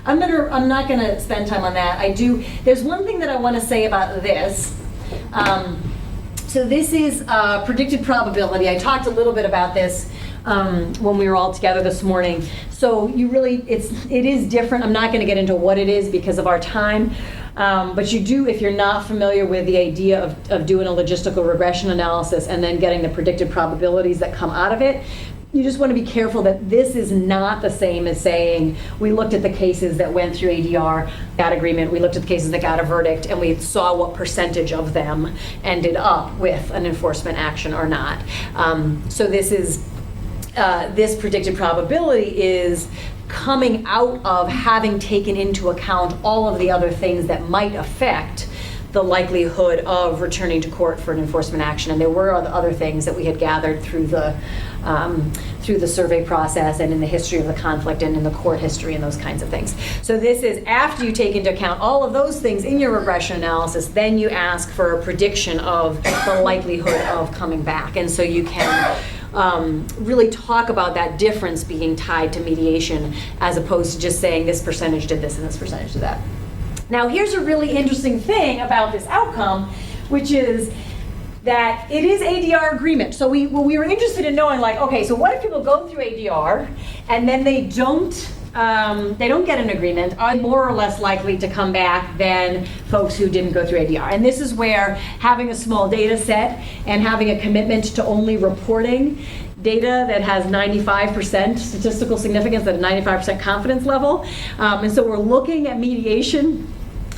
I'm not gonna spend time on that. There's one thing that I wanna say about this. So this is predicted probability. I talked a little bit about this when we were all together this morning. So it is different. I'm not going to get into what it is because of our time, but you do, if you're not familiar with the idea of doing a logistical regression analysis and then getting the predicted probabilities that come out of it, you just want to be careful that this is not the same as saying, we looked at the cases that went through ADR, got agreement, we looked at the cases that got a verdict, and we saw what percentage of them ended up with an enforcement action or not. So this is, this predicted probability is coming out of having taken into account all of the other things that might affect the likelihood of returning to court for an enforcement action. And there were other things that we had gathered through the survey process and in the history of the conflict and in the court history and those kinds of things. So this is after you take into account all of those things in your regression analysis, then you ask for a prediction of the likelihood of coming back. And so you can really talk about that difference being tied to mediation as opposed to just saying this percentage did this and this percentage did that. Now, here's a really interesting thing about this outcome, which is that it is ADR agreement. So we were interested in knowing, like, okay, so what if people go through ADR and then they don't get an agreement? Are they more or less likely to come back than folks who didn't go through ADR? And this is where having a small data set and having a commitment to only reporting data that has 95% statistical significance at a 95% confidence level. And so we're looking at mediation.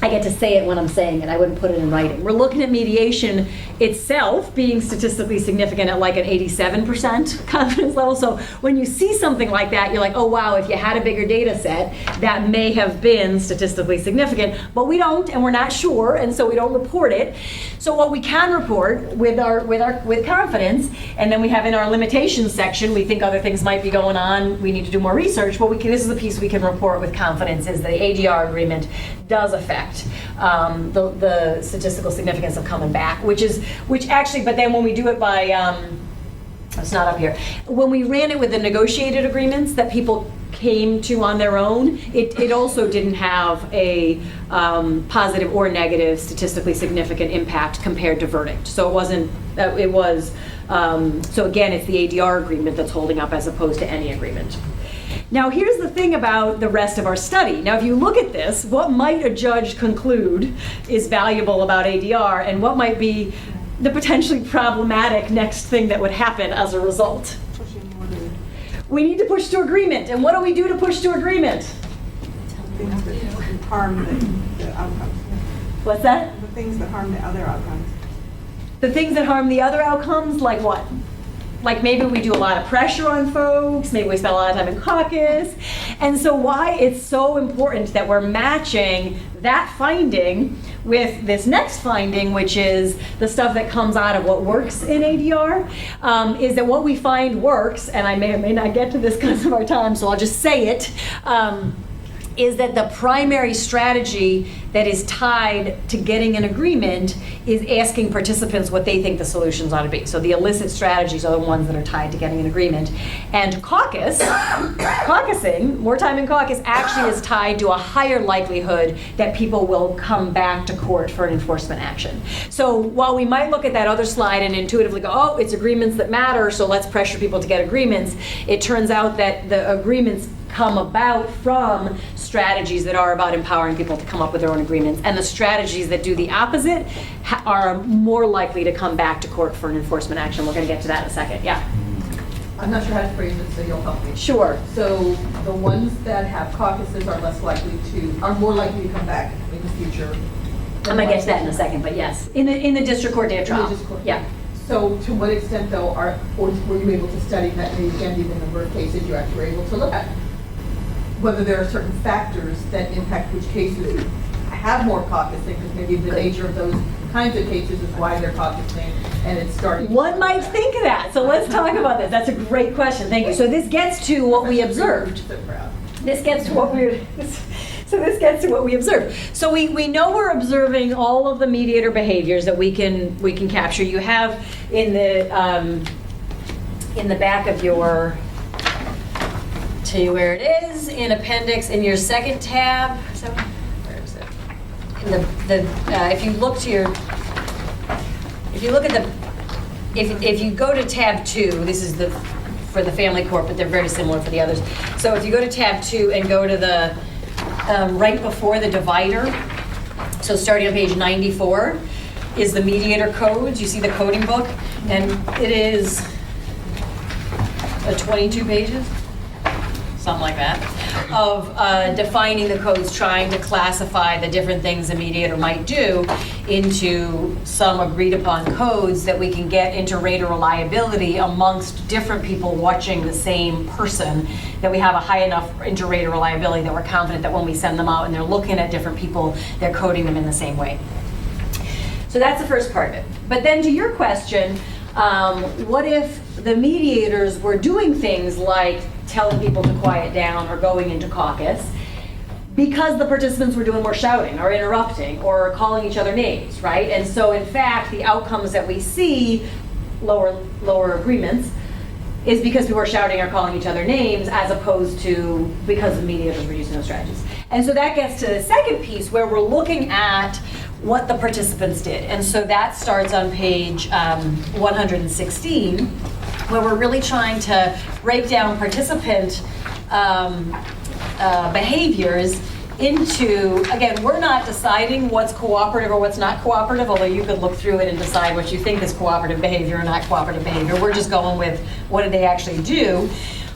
I get to say it when I'm saying it. I wouldn't put it in writing. We're looking at mediation itself being statistically significant at like an 87% confidence level. So when you see something like that, you're like, oh wow, if you had a bigger data set, that may have been statistically significant. But we don't, and we're not sure, and so we don't report it. So what we can report with confidence, and then we have in our limitations section, we think other things might be going on, we need to do more research. But this is the piece we can report with confidence, is the ADR agreement does affect the statistical significance of coming back, which actually, but then when we do it by, it's not up here, when we ran it with the negotiated agreements that people came to on their own, it also didn't have a positive or negative statistically significant impact compared to verdict. So it wasn't, so again, it's the ADR agreement that's holding up as opposed to any agreement. Now, here's the thing about the rest of our study. Now, if you look at this, what might a judge conclude is valuable about ADR, and what might be the potentially problematic next thing that would happen as a result? We need to push to agreement. And what do we do to push to agreement? Things that harm the outcomes. What's that? The things that harm the other outcomes. The things that harm the other outcomes, like what? Like maybe we do a lot of pressure on folks, maybe we spend a lot of time in caucus. And so why it's so important that we're matching that finding with this next finding, which is the stuff that comes out of what works in ADR, is that what we find works, and I may or may not get to this because of our time, so I'll just say it, is that the primary strategy that is tied to getting an agreement is asking participants what they think the solutions ought to be. So the illicit strategies are the ones that are tied to getting an agreement. And caucusing, more time in caucus, actually is tied to a higher likelihood that people will come back to court for an enforcement action. So while we might look at that other slide and intuitively go, oh, it's agreements that matter, so let's pressure people to get agreements, it turns out that the agreements come about from strategies that are about empowering people to come up with their own agreements. And the strategies that do the opposite are more likely to come back to court for an enforcement action. We're going to get to that in a second. Yeah? I'm not sure how to phrase it, so you'll help me. Sure. So the ones that have caucuses are more likely to come back in the future. I'm going to get to that in a second, but yes. In the district court day of trial. Yeah. So to what extent, though, were you able to study that, maybe again, the number of cases you actually were able to look at? Whether there are certain factors that impact which cases have more caucusing, because maybe the nature of those kinds of cases is why they're caucusing, and it's starting. One might think of that. So let's talk about this. That's a great question. Thank you. So this gets to what we observed. This gets to what we observed. So we know we're observing all of the mediator behaviors that we can capture. You have in the back of your. Tell you where it is in appendix in your second tab. So where is it? If you go to tab 2, this is for the family court, but they're very similar for the others. So if you go to tab 2 and go to the right before the divider, so starting on page 94 is the mediator codes. You see the coding book, and it is. 22 pages, something like that, of defining the codes, trying to classify the different things a mediator might do into some agreed upon codes that we can get into rate of reliability amongst different people watching the same person, that we have a high enough inter-rate of reliability that we're confident that when we send them out and they're looking at different people, they're coding them in the same way. So that's the first part of it. But then to your question, what if the mediators were doing things like telling people to quiet down or going into caucus because the participants were doing more shouting or interrupting or calling each other names, right? And so in fact, the outcomes that we see, lower agreements, is because people are shouting or calling each other names as opposed to because the mediators were using those strategies. And so that gets to the second piece where we're looking at what the participants did. And so that starts on page 116, where we're really trying to break down participant behaviors into, again, we're not deciding what's cooperative or what's not cooperative, although you could look through it and decide what you think is cooperative behavior or not cooperative behavior. We're just going with what did they actually do.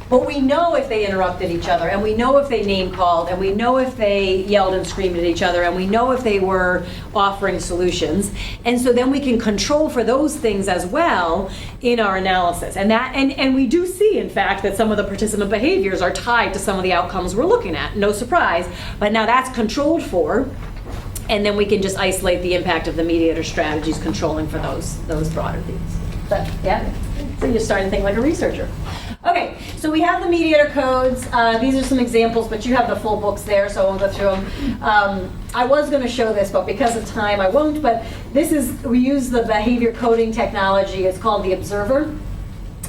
But we know if they interrupted each other, and we know if they name called, and we know if they yelled and screamed at each other, and we know if they were offering solutions. And so then we can control for those things as well in our analysis. And we do see, in fact, that some of the participant behaviors are tied to some of the outcomes we're looking at. No surprise. But now that's controlled for, and then we can just isolate the impact of the mediator strategies controlling for those broader themes. But yeah, so you're starting to think like a researcher. Okay, so we have the mediator codes. These are some examples, but you have the full books there, so I won't go through them. I was going to show this, but because of time, I won't. But we use the behavior coding technology. It's called the Observer.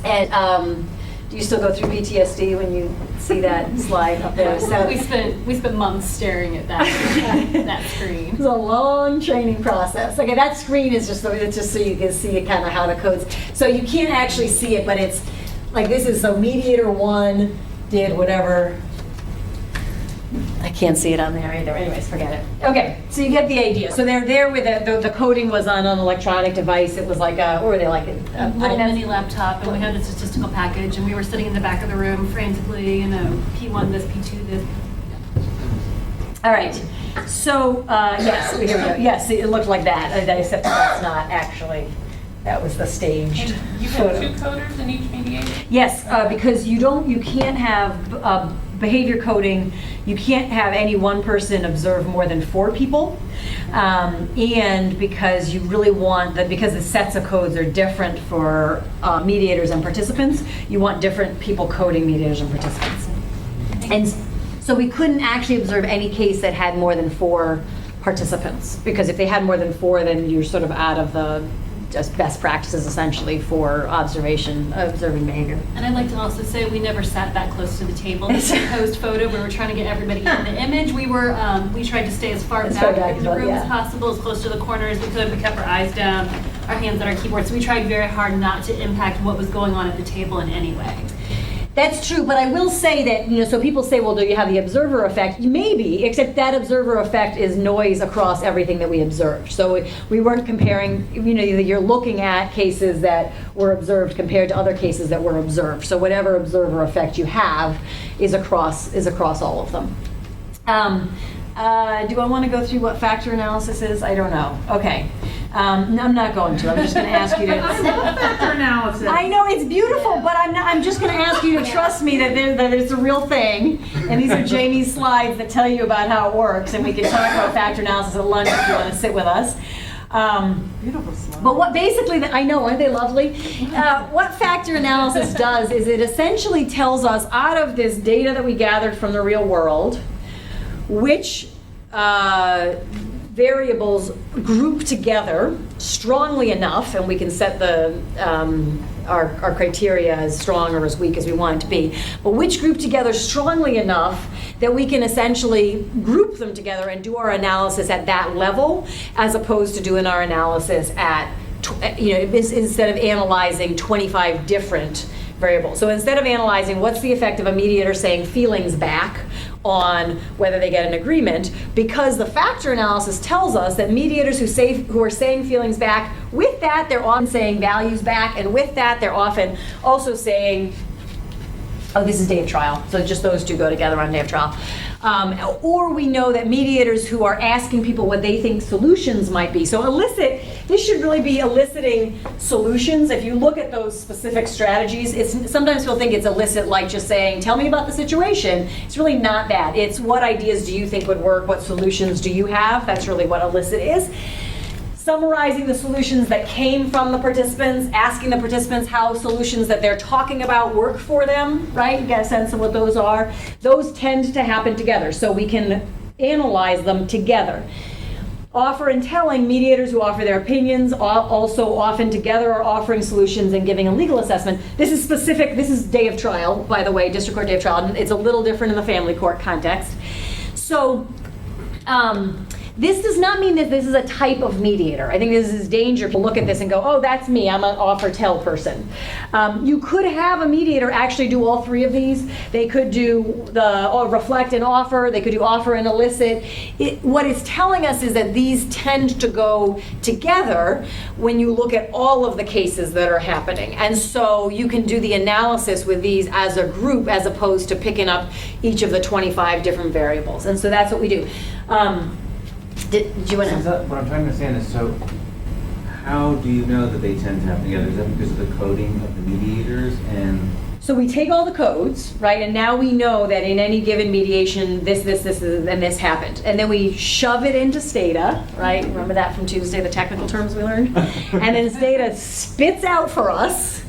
And do you still go through PTSD when you see that slide up there? So we spent months staring at that that screen. It's a long training process. Okay, that screen is just so you can see kind of how the codes. So you can't actually see it, but it's like this is, so mediator 1 did whatever. I can't see it on there either. Anyways, forget it. Okay, so you get the idea. So they're there with the coding was on an electronic device. It was like what were they like? A little mini laptop, and we had a statistical package, and we were sitting in the back of the room frantically, P1 this, P2 this. All right. So yes, here we go. Yes, it looked like that. Except that's not actually. That was the staged. And you have 2 coders in each mediation? Yes, because you can't have behavior coding. You can't have any one person observe more than 4 people, and because you really want that, because the sets of codes are different for mediators and participants. You want different people coding mediators and participants, and so we couldn't actually observe any case that had more than 4 participants, because if they had more than 4, then you're sort of out of the just best practices essentially for observing behavior. And I'd like to also say we never sat that close to the table. This proposed photo, we were trying to get everybody in the image. We tried to stay as far back in the room as possible, as close to the corner as we could. We kept our eyes down, our hands on our keyboard. So we tried very hard not to impact what was going on at the table in any way. That's true, but I will say that, so people say, well, do you have the observer effect? Maybe, except that observer effect is noise across everything that we observed. So we weren't comparing, you're looking at cases that were observed compared to other cases that were observed. So whatever observer effect you have is across all of them. Do I want to go through what factor analysis is? I don't know. Okay. No, I'm not going to. I'm just going to ask you to. I love factor analysis. I know it's beautiful, but I'm just going to ask you to trust me that it's a real thing. And these are Jamie's slides that tell you about how it works. And we can talk about factor analysis at lunch if you want to sit with us. Beautiful slide. But what basically, I know, aren't they lovely? What factor analysis does is it essentially tells us, out of this data that we gathered from the real world, which variables group together strongly enough, and we can set our criteria as strong or as weak as we want it to be, but which group together strongly enough that we can essentially group them together and do our analysis at that level, as opposed to doing our analysis at, instead of analyzing 25 different variables. So instead of analyzing what's the effect of a mediator saying feelings back on whether they get an agreement, because the factor analysis tells us that mediators who are saying feelings back, with that they're often saying values back, and with that they're often also saying Oh, this is day of trial, so just those two go together on day of trial. Or we know that mediators who are asking people what they think solutions might be. So elicit, this should really be eliciting solutions. If you look at those specific strategies, sometimes people think it's elicit like just saying, tell me about the situation. It's really not that. It's what ideas do you think would work, what solutions do you have? That's really what elicit is. Summarizing the solutions that came from the participants, asking the participants how solutions that they're talking about work for them, right? You get a sense of what those are. Those tend to happen together, so we can analyze them together. Offer and telling, mediators who offer their opinions also often together are offering solutions and giving a legal assessment. This is specific, this is day of trial, by the way, district court day of trial. It's a little different in the family court context. So, this does not mean that this is a type of mediator. I think this is danger to look at this and go, oh, that's me, I'm an offer-tell person. You could have a mediator actually do all three of these. They could do the reflect and offer, they could do offer and elicit. What it's telling us is that these tend to go together when you look at all of the cases that are happening. And so you can do the analysis with these as a group as opposed to picking up each of the 25 different variables. And so that's what we do. Did you want to? What I'm trying to understand is, so how do you know that they tend to happen together? Is that because of the coding of the mediators? And so we take all the codes, right, and now we know that in any given mediation, this, and this happened. And then we shove it into Stata, right? Remember that from Tuesday, the technical terms we learned? And then Stata spits out for us.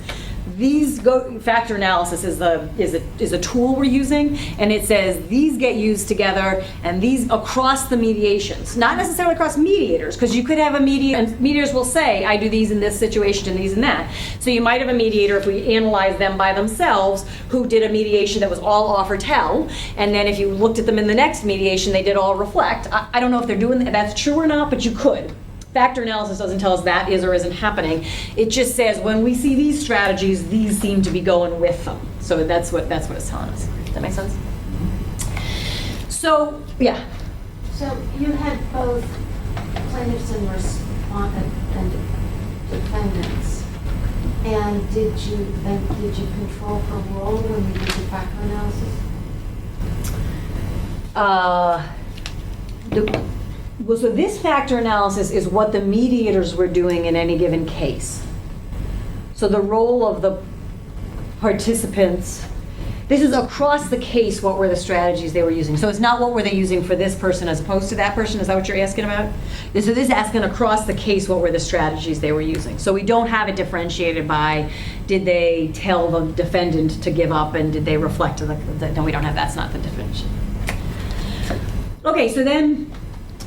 These factor analysis is a tool we're using, and it says these get used together, and these across the mediations, not necessarily across mediators, because you could have a mediator, and mediators will say, I do these in this situation and these in that. So you might have a mediator, if we analyze them by themselves, who did a mediation that was all offer tell, and then if you looked at them in the next mediation, they did all reflect. I don't know if they're doing that's true or not, but you could. Factor analysis doesn't tell us that is or isn't happening. It just says when we see these strategies, these seem to be going with them. So that's what it's telling us. Does that make sense? So, yeah. So you had both plaintiffs and defendants. And did you control her role when you did the factor analysis? Well, so this factor analysis is what the mediators were doing in any given case. So the role of the participants, this is across the case, what were the strategies they were using. So it's not what were they using for this person as opposed to that person. Is that what you're asking about? So this is asking across the case, what were the strategies they were using. So we don't have it differentiated by, did they tell the defendant to give up and did they reflect to no, we don't have, that's not the definition. Okay, so then,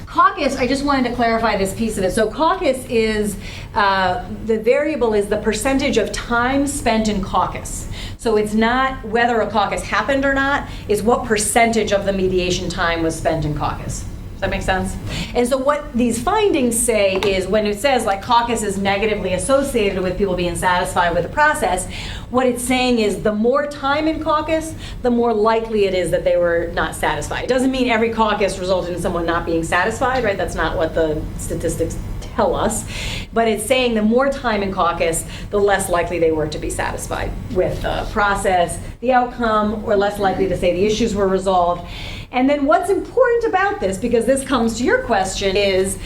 caucus, I just wanted to clarify this piece of it. So caucus is, the variable is the percentage of time spent in caucus. So it's not whether a caucus happened or not, it's what percentage of the mediation time was spent in caucus. Does that make sense? And so what these findings say is when it says like caucus is negatively associated with people being satisfied with the process, what it's saying is the more time in caucus, the more likely it is that they were not satisfied. It doesn't mean every caucus resulted in someone not being satisfied, right? That's not what the statistics tell us. But it's saying the more time in caucus, the less likely they were to be satisfied with the process, the outcome, or less likely to say the issues were resolved. And then what's important about this, because this comes to your question, is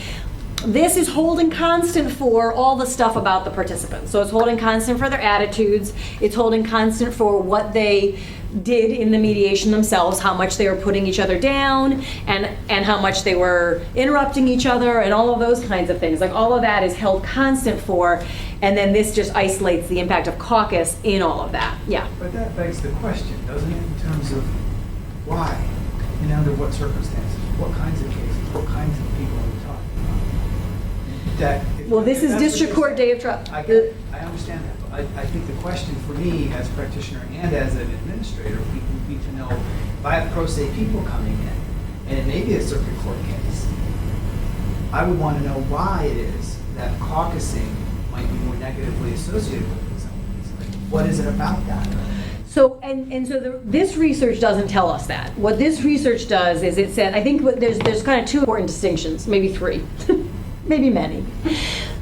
this is holding constant for all the stuff about the participants. So it's holding constant for their attitudes, it's holding constant for what they did in the mediation themselves, how much they were putting each other down, and how much they were interrupting each other, and all of those kinds of things. Like all of that is held constant for, and then this just isolates the impact of caucus in all of that. Yeah. But that begs the question, doesn't it, in terms of why? And under what circumstances? What kinds of cases? What kinds of people are we talking about? Well, this is district court day of trial. I understand that, but I think the question for me as a practitioner and as an administrator would be to know if I have pro se people coming in, and it may be a circuit court case, I would want to know why it is that caucusing might be more negatively associated with these elements. What is it about that? So, this research doesn't tell us that. What this research does is it said, I think there's kind of two important distinctions, maybe three, maybe many.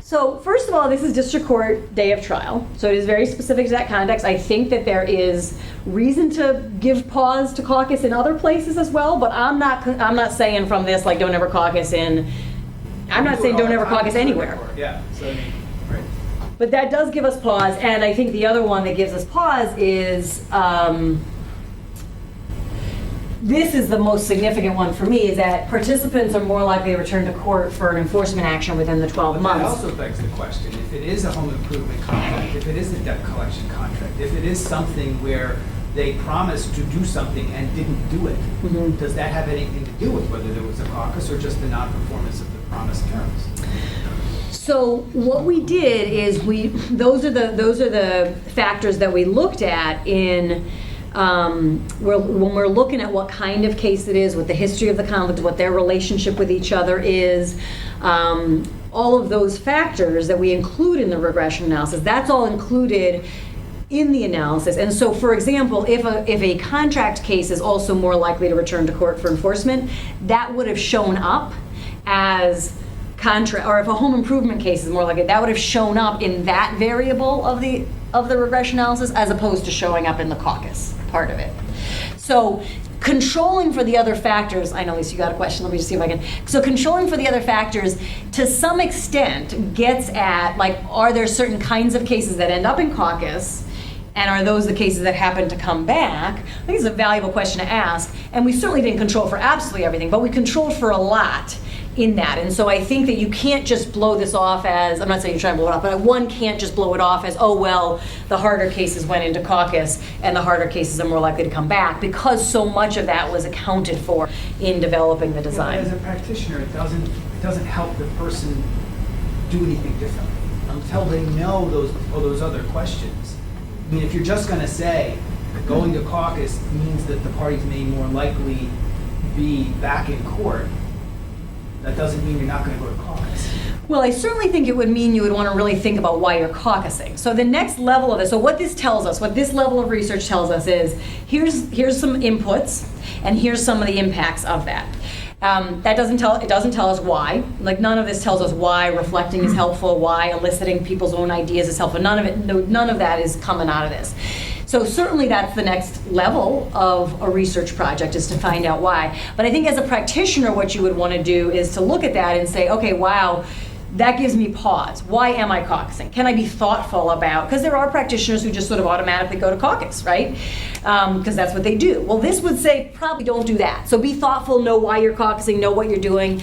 So So first of all, this is district court day of trial, so it is very specific to that context. I think that there is reason to give pause to caucus in other places as well, but I'm not saying from this like don't ever caucus in. I'm not saying don't ever caucus anywhere. Yeah, so I mean, right. But that does give us pause, and I think the other one that gives us pause is. This is the most significant one for me, is that participants are more likely to return to court for an enforcement action within the 12 But months. that also begs the question, if it is a home improvement contract, if it is a debt collection contract, if it is something where they promised to do something and didn't do it, Mm-hmm. does that have anything to do with whether there was a caucus or just the non-performance of the promised terms? So what we did is those are the factors that we looked at in when we're looking at what kind of case it is, what the history of the conflict, what their relationship with each other is, all of those factors that we include in the regression analysis, that's all included in the analysis. And so, for example, if a contract case is also more likely to return to court for enforcement, that would have shown up as or if a home improvement case is more likely, that would have shown up in that variable of the regression analysis as opposed to showing up in the caucus part of it. So controlling for the other factors, I know Lisa, you got a question, let me just see if I can. So controlling for the other factors to some extent gets at, like, are there certain kinds of cases that end up in caucus, and are those the cases that happen to come back? I think it's a valuable question to ask, and we certainly didn't control for absolutely everything, but we controlled for a lot in that. And so I think that you can't just blow this off as, I'm not saying you're trying to blow it off, but one can't just blow it off as, oh, well, the harder cases went into caucus and the harder cases are more likely to come back, because so much of that was accounted for in developing the design. As a practitioner, it doesn't help the person do anything differently until they know those other questions. I mean, if you're just going to say going to caucus means that the parties may more likely be back in court, that doesn't mean you're not going to go to caucus. Well, I certainly think it would mean you would want to really think about why you're caucusing. So the next level of this, so what this tells us, what this level of research tells us is, here's some inputs, and here's some of the impacts of that. It doesn't tell us why. Like, none of this tells us why reflecting is helpful, why eliciting people's own ideas is helpful. None of that is coming out of this. So certainly that's the next level of a research project, is to find out why. But I think as a practitioner, what you would want to do is to look at that and say, okay, wow, that gives me pause. Why am I caucusing? Can I be thoughtful about, because there are practitioners who just sort of automatically go to caucus, right? Because that's what they do. Well, this would say probably don't do that. So be thoughtful, know why you're caucusing, know what you're doing.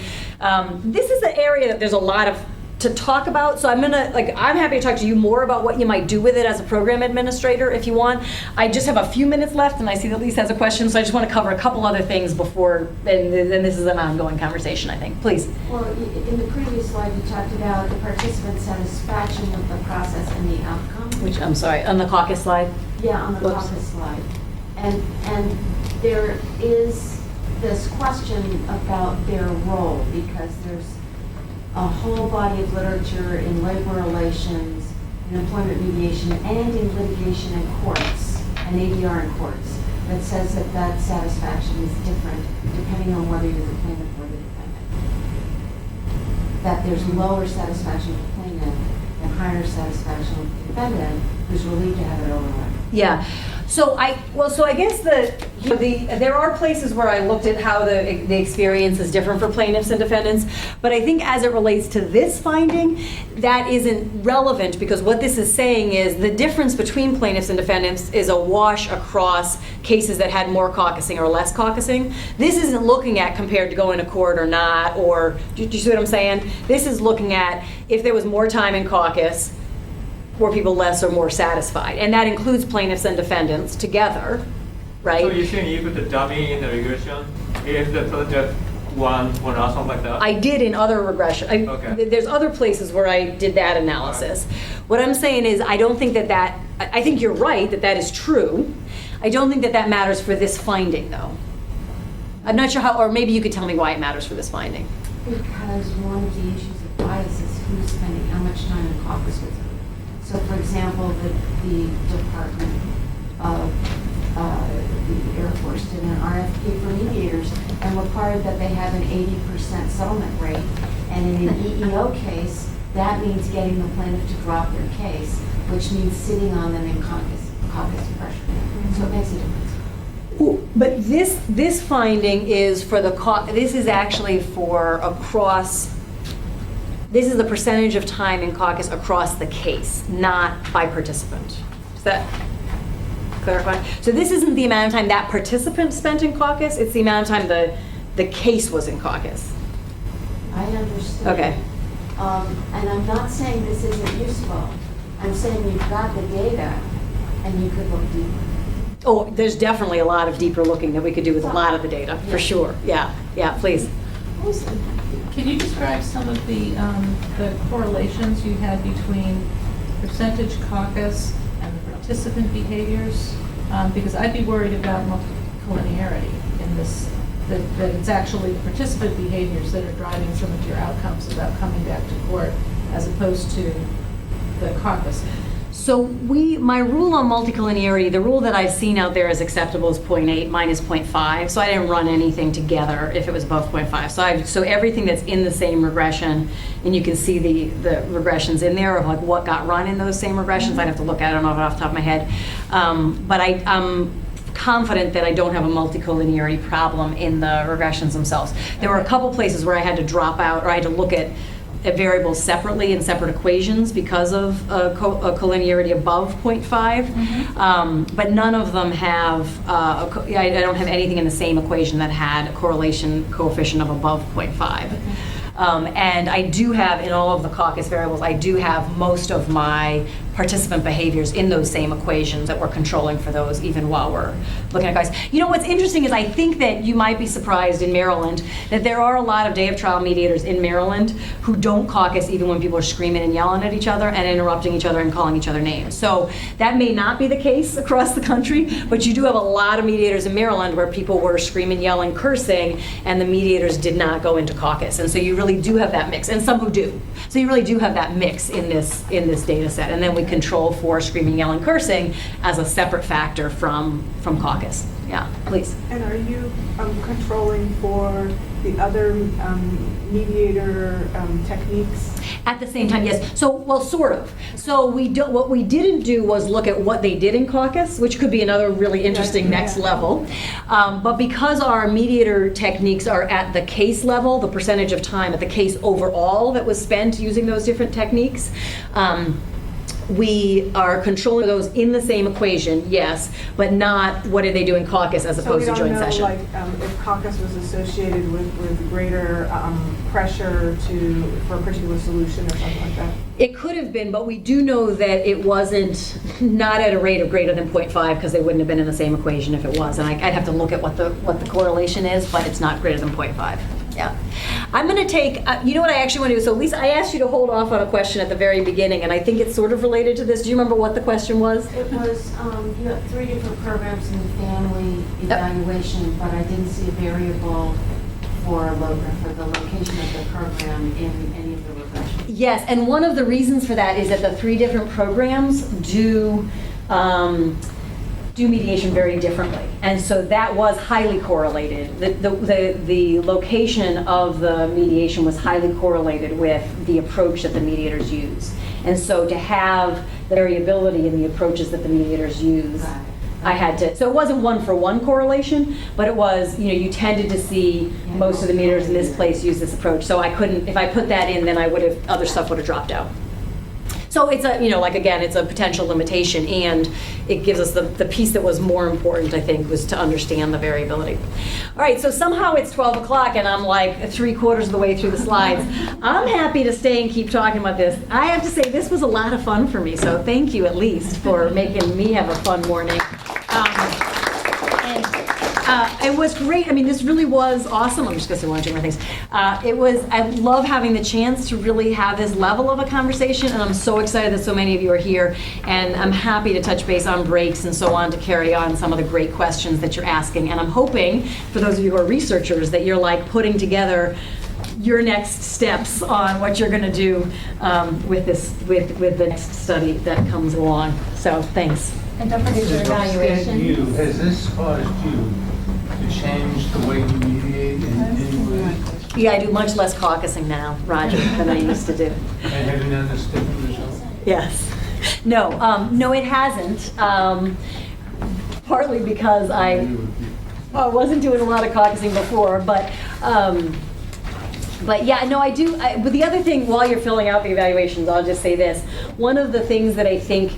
This is the area that there's a lot to talk about, so I'm happy to talk to you more about what you might do with it as a program administrator if you want. I just have a few minutes left, and I see that Lisa has a question, so I just want to cover a couple other things before, and then this is an ongoing conversation, I think. Please. Well, in the previous slide, you talked about the participant satisfaction with the process and the outcome. Which, I'm sorry, on the caucus slide? Yeah, on the caucus slide. And there is this question about their role, because there's a whole body of literature in labor relations, in employment mediation, and in litigation in courts, and ADR in courts, that says that satisfaction is different depending on whether you're the plaintiff or the defendant. That there's lower satisfaction with the plaintiff and higher satisfaction with the defendant, who's relieved to have it overrun. Yeah. So I guess there are places where I looked at how the experience is different for plaintiffs and defendants, but I think as it relates to this finding, that isn't relevant, because what this is saying is the difference between plaintiffs and defendants is a wash across cases that had more caucusing or less caucusing. This isn't looking at compared to going to court or not, or do you see what I'm saying? This is looking at if there was more time in caucus, were people less or more satisfied? And that includes plaintiffs and defendants together, right? So you're saying you put the dummy in the regression if the project won or not, something like that? I did in other regression. Okay. There's other places where I did that analysis. What I'm saying is I don't think that I think you're right that is true. I don't think that matters for this finding, though. I'm not sure how, or maybe you could tell me why it matters for this finding. Because one of the issues of bias is who's spending how much time in caucus with who. So, for example, the Department of the Air Force did an RFP for mediators and required that they have an 80% settlement rate. And in an EEO case, that means getting the plaintiff to drop their case, which means sitting on them in caucus pressure. So it makes a difference. Ooh, but this finding is for the, this is actually for across, this is the percentage of time in caucus across the case, not by participant. Does that clarify? So this isn't the amount of time that participant spent in caucus, it's the amount of time the case was in caucus. I understand. Okay. And I'm not saying this isn't useful. I'm saying you've got the data and you could look deeper. Oh, there's definitely a lot of deeper looking that we could do with a lot of the data, for sure. Yeah, please. Can you describe some of the correlations you had between percentage caucus and the participant behaviors? Because I'd be worried about multicollinearity in this, that it's actually the participant behaviors that are driving some of your outcomes about coming back to court as opposed to the caucus. So my rule on multicollinearity, the rule that I've seen out there as acceptable is 0.8 minus 0.5. So I didn't run anything together if it was above 0.5. So everything that's in the same regression, and you can see the regressions in there of like what got run in those same regressions. I'd have to look at it, I don't know it off the top of my head. But I'm confident that I don't have a multicollinearity problem in the regressions themselves. There were a couple places where I had to drop out, or I had to look at variables separately in separate equations because of a collinearity above 0.5, but none of them have, I don't have anything in the same equation that had a correlation coefficient of above 0.5. And I do have, in all of the caucus variables, I do have most of my participant behaviors in those same equations that we're controlling for those even while we're looking at guys. You know, what's interesting is I think that you might be surprised in Maryland that there are a lot of day of trial mediators in Maryland who don't caucus even when people are screaming and yelling at each other and interrupting each other and calling each other names. So that may not be the case across the country, but you do have a lot of mediators in Maryland where people were screaming, yelling, cursing, and the mediators did not go into caucus. And so you really do have that mix, and some who do. So you really do have that mix in this data set. And then we control for screaming, yelling, cursing as a separate factor from caucus. Yeah, please. And are you controlling for the other mediator techniques? At the same time, yes. So, well, sort of. So what we didn't do was look at what they did in caucus, which could be another really interesting next level. But because our mediator techniques are at the case level, the percentage of time at the case overall that was spent using those different techniques, we are controlling those in the same equation, yes, but not what did they do in caucus as opposed to joint session. So we don't know, like, if caucus was associated with greater pressure for a particular solution or something like that? It could have been, but we do know that it wasn't not at a rate of greater than 0.5 because they wouldn't have been in the same equation if it was. And I'd have to look at what the correlation is, but it's not greater than 0.5. Yeah. I'm going to take, you know what I actually want to do? So Lisa, I asked you to hold off on a question at the very beginning, and I think it's sort of related to this. Do you remember what the question was? It was, you have 3 different programs in family evaluation, but I didn't see a variable for the location of the program in any of the regressions. Yes, and one of the reasons for that is that the 3 different programs do mediation very differently, and so that was highly correlated. The location of the mediation was highly correlated with the approach that the mediators use, and so to have the variability in the approaches that the mediators use, I had to. So it wasn't 1-for-1 correlation, but it was, you tended to see most of the mediators in this place use this approach. So I couldn't, if I put that in, then other stuff would have dropped out. So it's it's a potential limitation, and it gives us the piece that was more important, I think, was to understand the variability. All right, so somehow it's 12 o'clock and I'm like 3/4 of the way through the slides. I'm happy to stay and keep talking about this. I have to say, this was a lot of fun for me, so thank you at least for making me have a fun morning. It was great. I mean, this really was awesome. I'm just going to say one or two more things. I love having the chance to really have this level of a conversation, and I'm so excited that so many of you are here, and I'm happy to touch base on breaks and so on to carry on some of the great questions that you're asking. And I'm hoping, for those of you who are researchers, that you're like putting together your next steps on what you're going to do with the next study that comes along. So thanks. And don't forget your evaluation. Has this caused you to change the way you mediate in any way? Yeah, I do much less caucusing now, Roger, than I used to do. And have you noticed different results? Yes. No, it hasn't. Partly because I wasn't doing a lot of caucusing before, but yeah, no, I do. But the other thing, while you're filling out the evaluations, I'll just say this. One of the things that I think,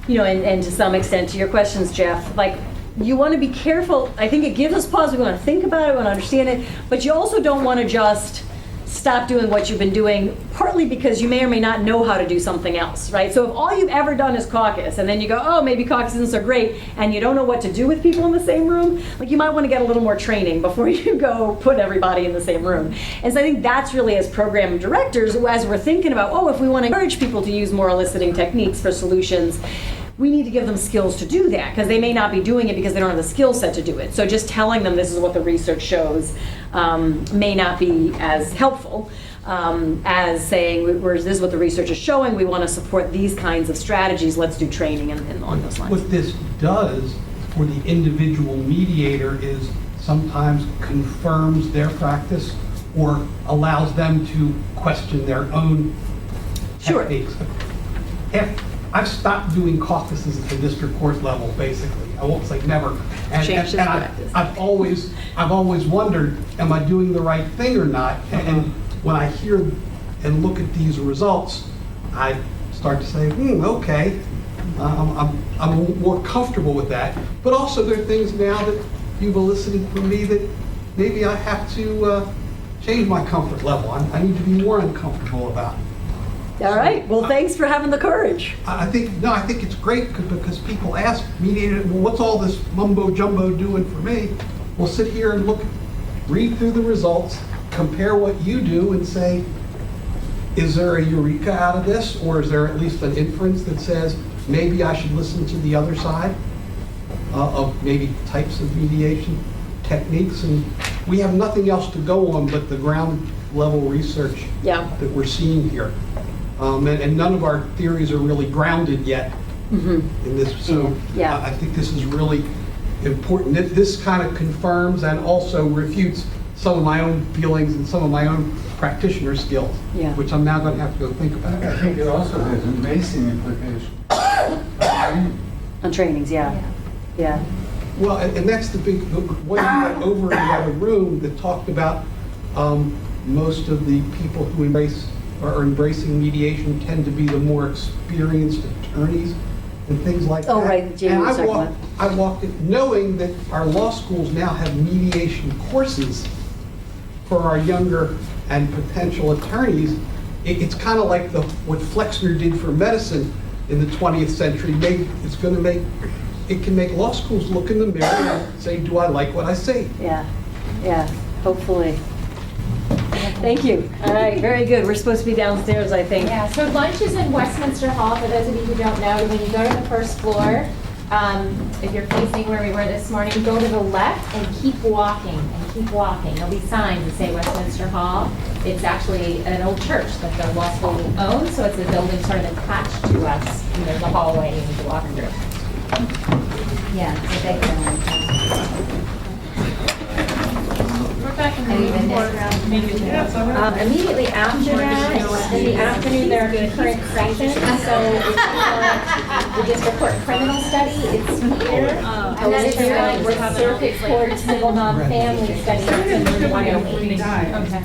and to some extent to your questions, Jeff, like, you want to be careful. I think it gives us pause. We want to think about it, we want to understand it, but you also don't want to just stop doing what you've been doing, partly because you may or may not know how to do something else, right? So if all you've ever done is caucus, and then you go, oh, maybe caucus isn't so great, and you don't know what to do with people in the same room, like, you might want to get a little more training before you go put everybody in the same room. And so I think that's really, as program directors, as we're thinking about, if we want to encourage people to use more eliciting techniques for solutions, we need to give them skills to do that, because they may not be doing it because they don't have the skill set to do it. So just telling them this is what the research shows may not be as helpful as saying, this is what the research is showing, we want to support these kinds of strategies, let's do training and on those lines. What this does for the individual mediator is sometimes confirms their practice or allows them to question their own techniques. I've stopped doing caucuses at the district court level, basically. I won't say never. Change this practice. I've always wondered, am I doing the right thing or not? And when I hear and look at these results, I start to say, okay, I'm more comfortable with that. But also there are things now that you've elicited from me that maybe I have to change my comfort level. I need to be more uncomfortable about it. All right. Well, thanks for having the courage. I think it's great because people ask mediators, well, what's all this mumbo jumbo doing for me? We'll sit here and read through the results, compare what you do, and say, is there a eureka out of this, or is there at least an inference that says maybe I should listen to the other side of maybe types of mediation techniques? And we have nothing else to go on but the ground level research that we're seeing here. And none of our theories are really grounded yet in this. So I think this is really important. This kind of confirms and also refutes some of my own feelings and some of my own practitioner skills, which I'm now going to have to go think about. I think it also has amazing implications. On trainings, yeah. Well, and that's the big, what you went over in the other room that talked about most of the people who are embracing mediation tend to be the more experienced attorneys and things like that. Oh, right. And I walked in knowing that our law schools now have mediation courses for our younger and potential attorneys. It's kind of like what Flexner did for medicine in the 20th century. It can make law schools look in the mirror and say, do I like what I see? Yeah, hopefully. Thank you. All right, very good. We're supposed to be downstairs, I think. Yeah, so lunch is in Westminster Hall, for those of you who don't know. When you go to the first floor, if you're facing where we were this morning, go to the left and keep walking, There'll be signs that say Westminster Hall. It's actually an old church that the law school owns, so it's a building sort of attached to us, and there's a hallway you need to walk through. Yeah, it's a big one. We're back in the boardroom immediately. Immediately after that, in the afternoon, there are concurrent sessions. So if you want the district court criminal study, it's here. And then if you want the circuit court civil non-family study, it's in room 108.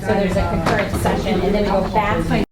So there's a concurrent session, and then we go back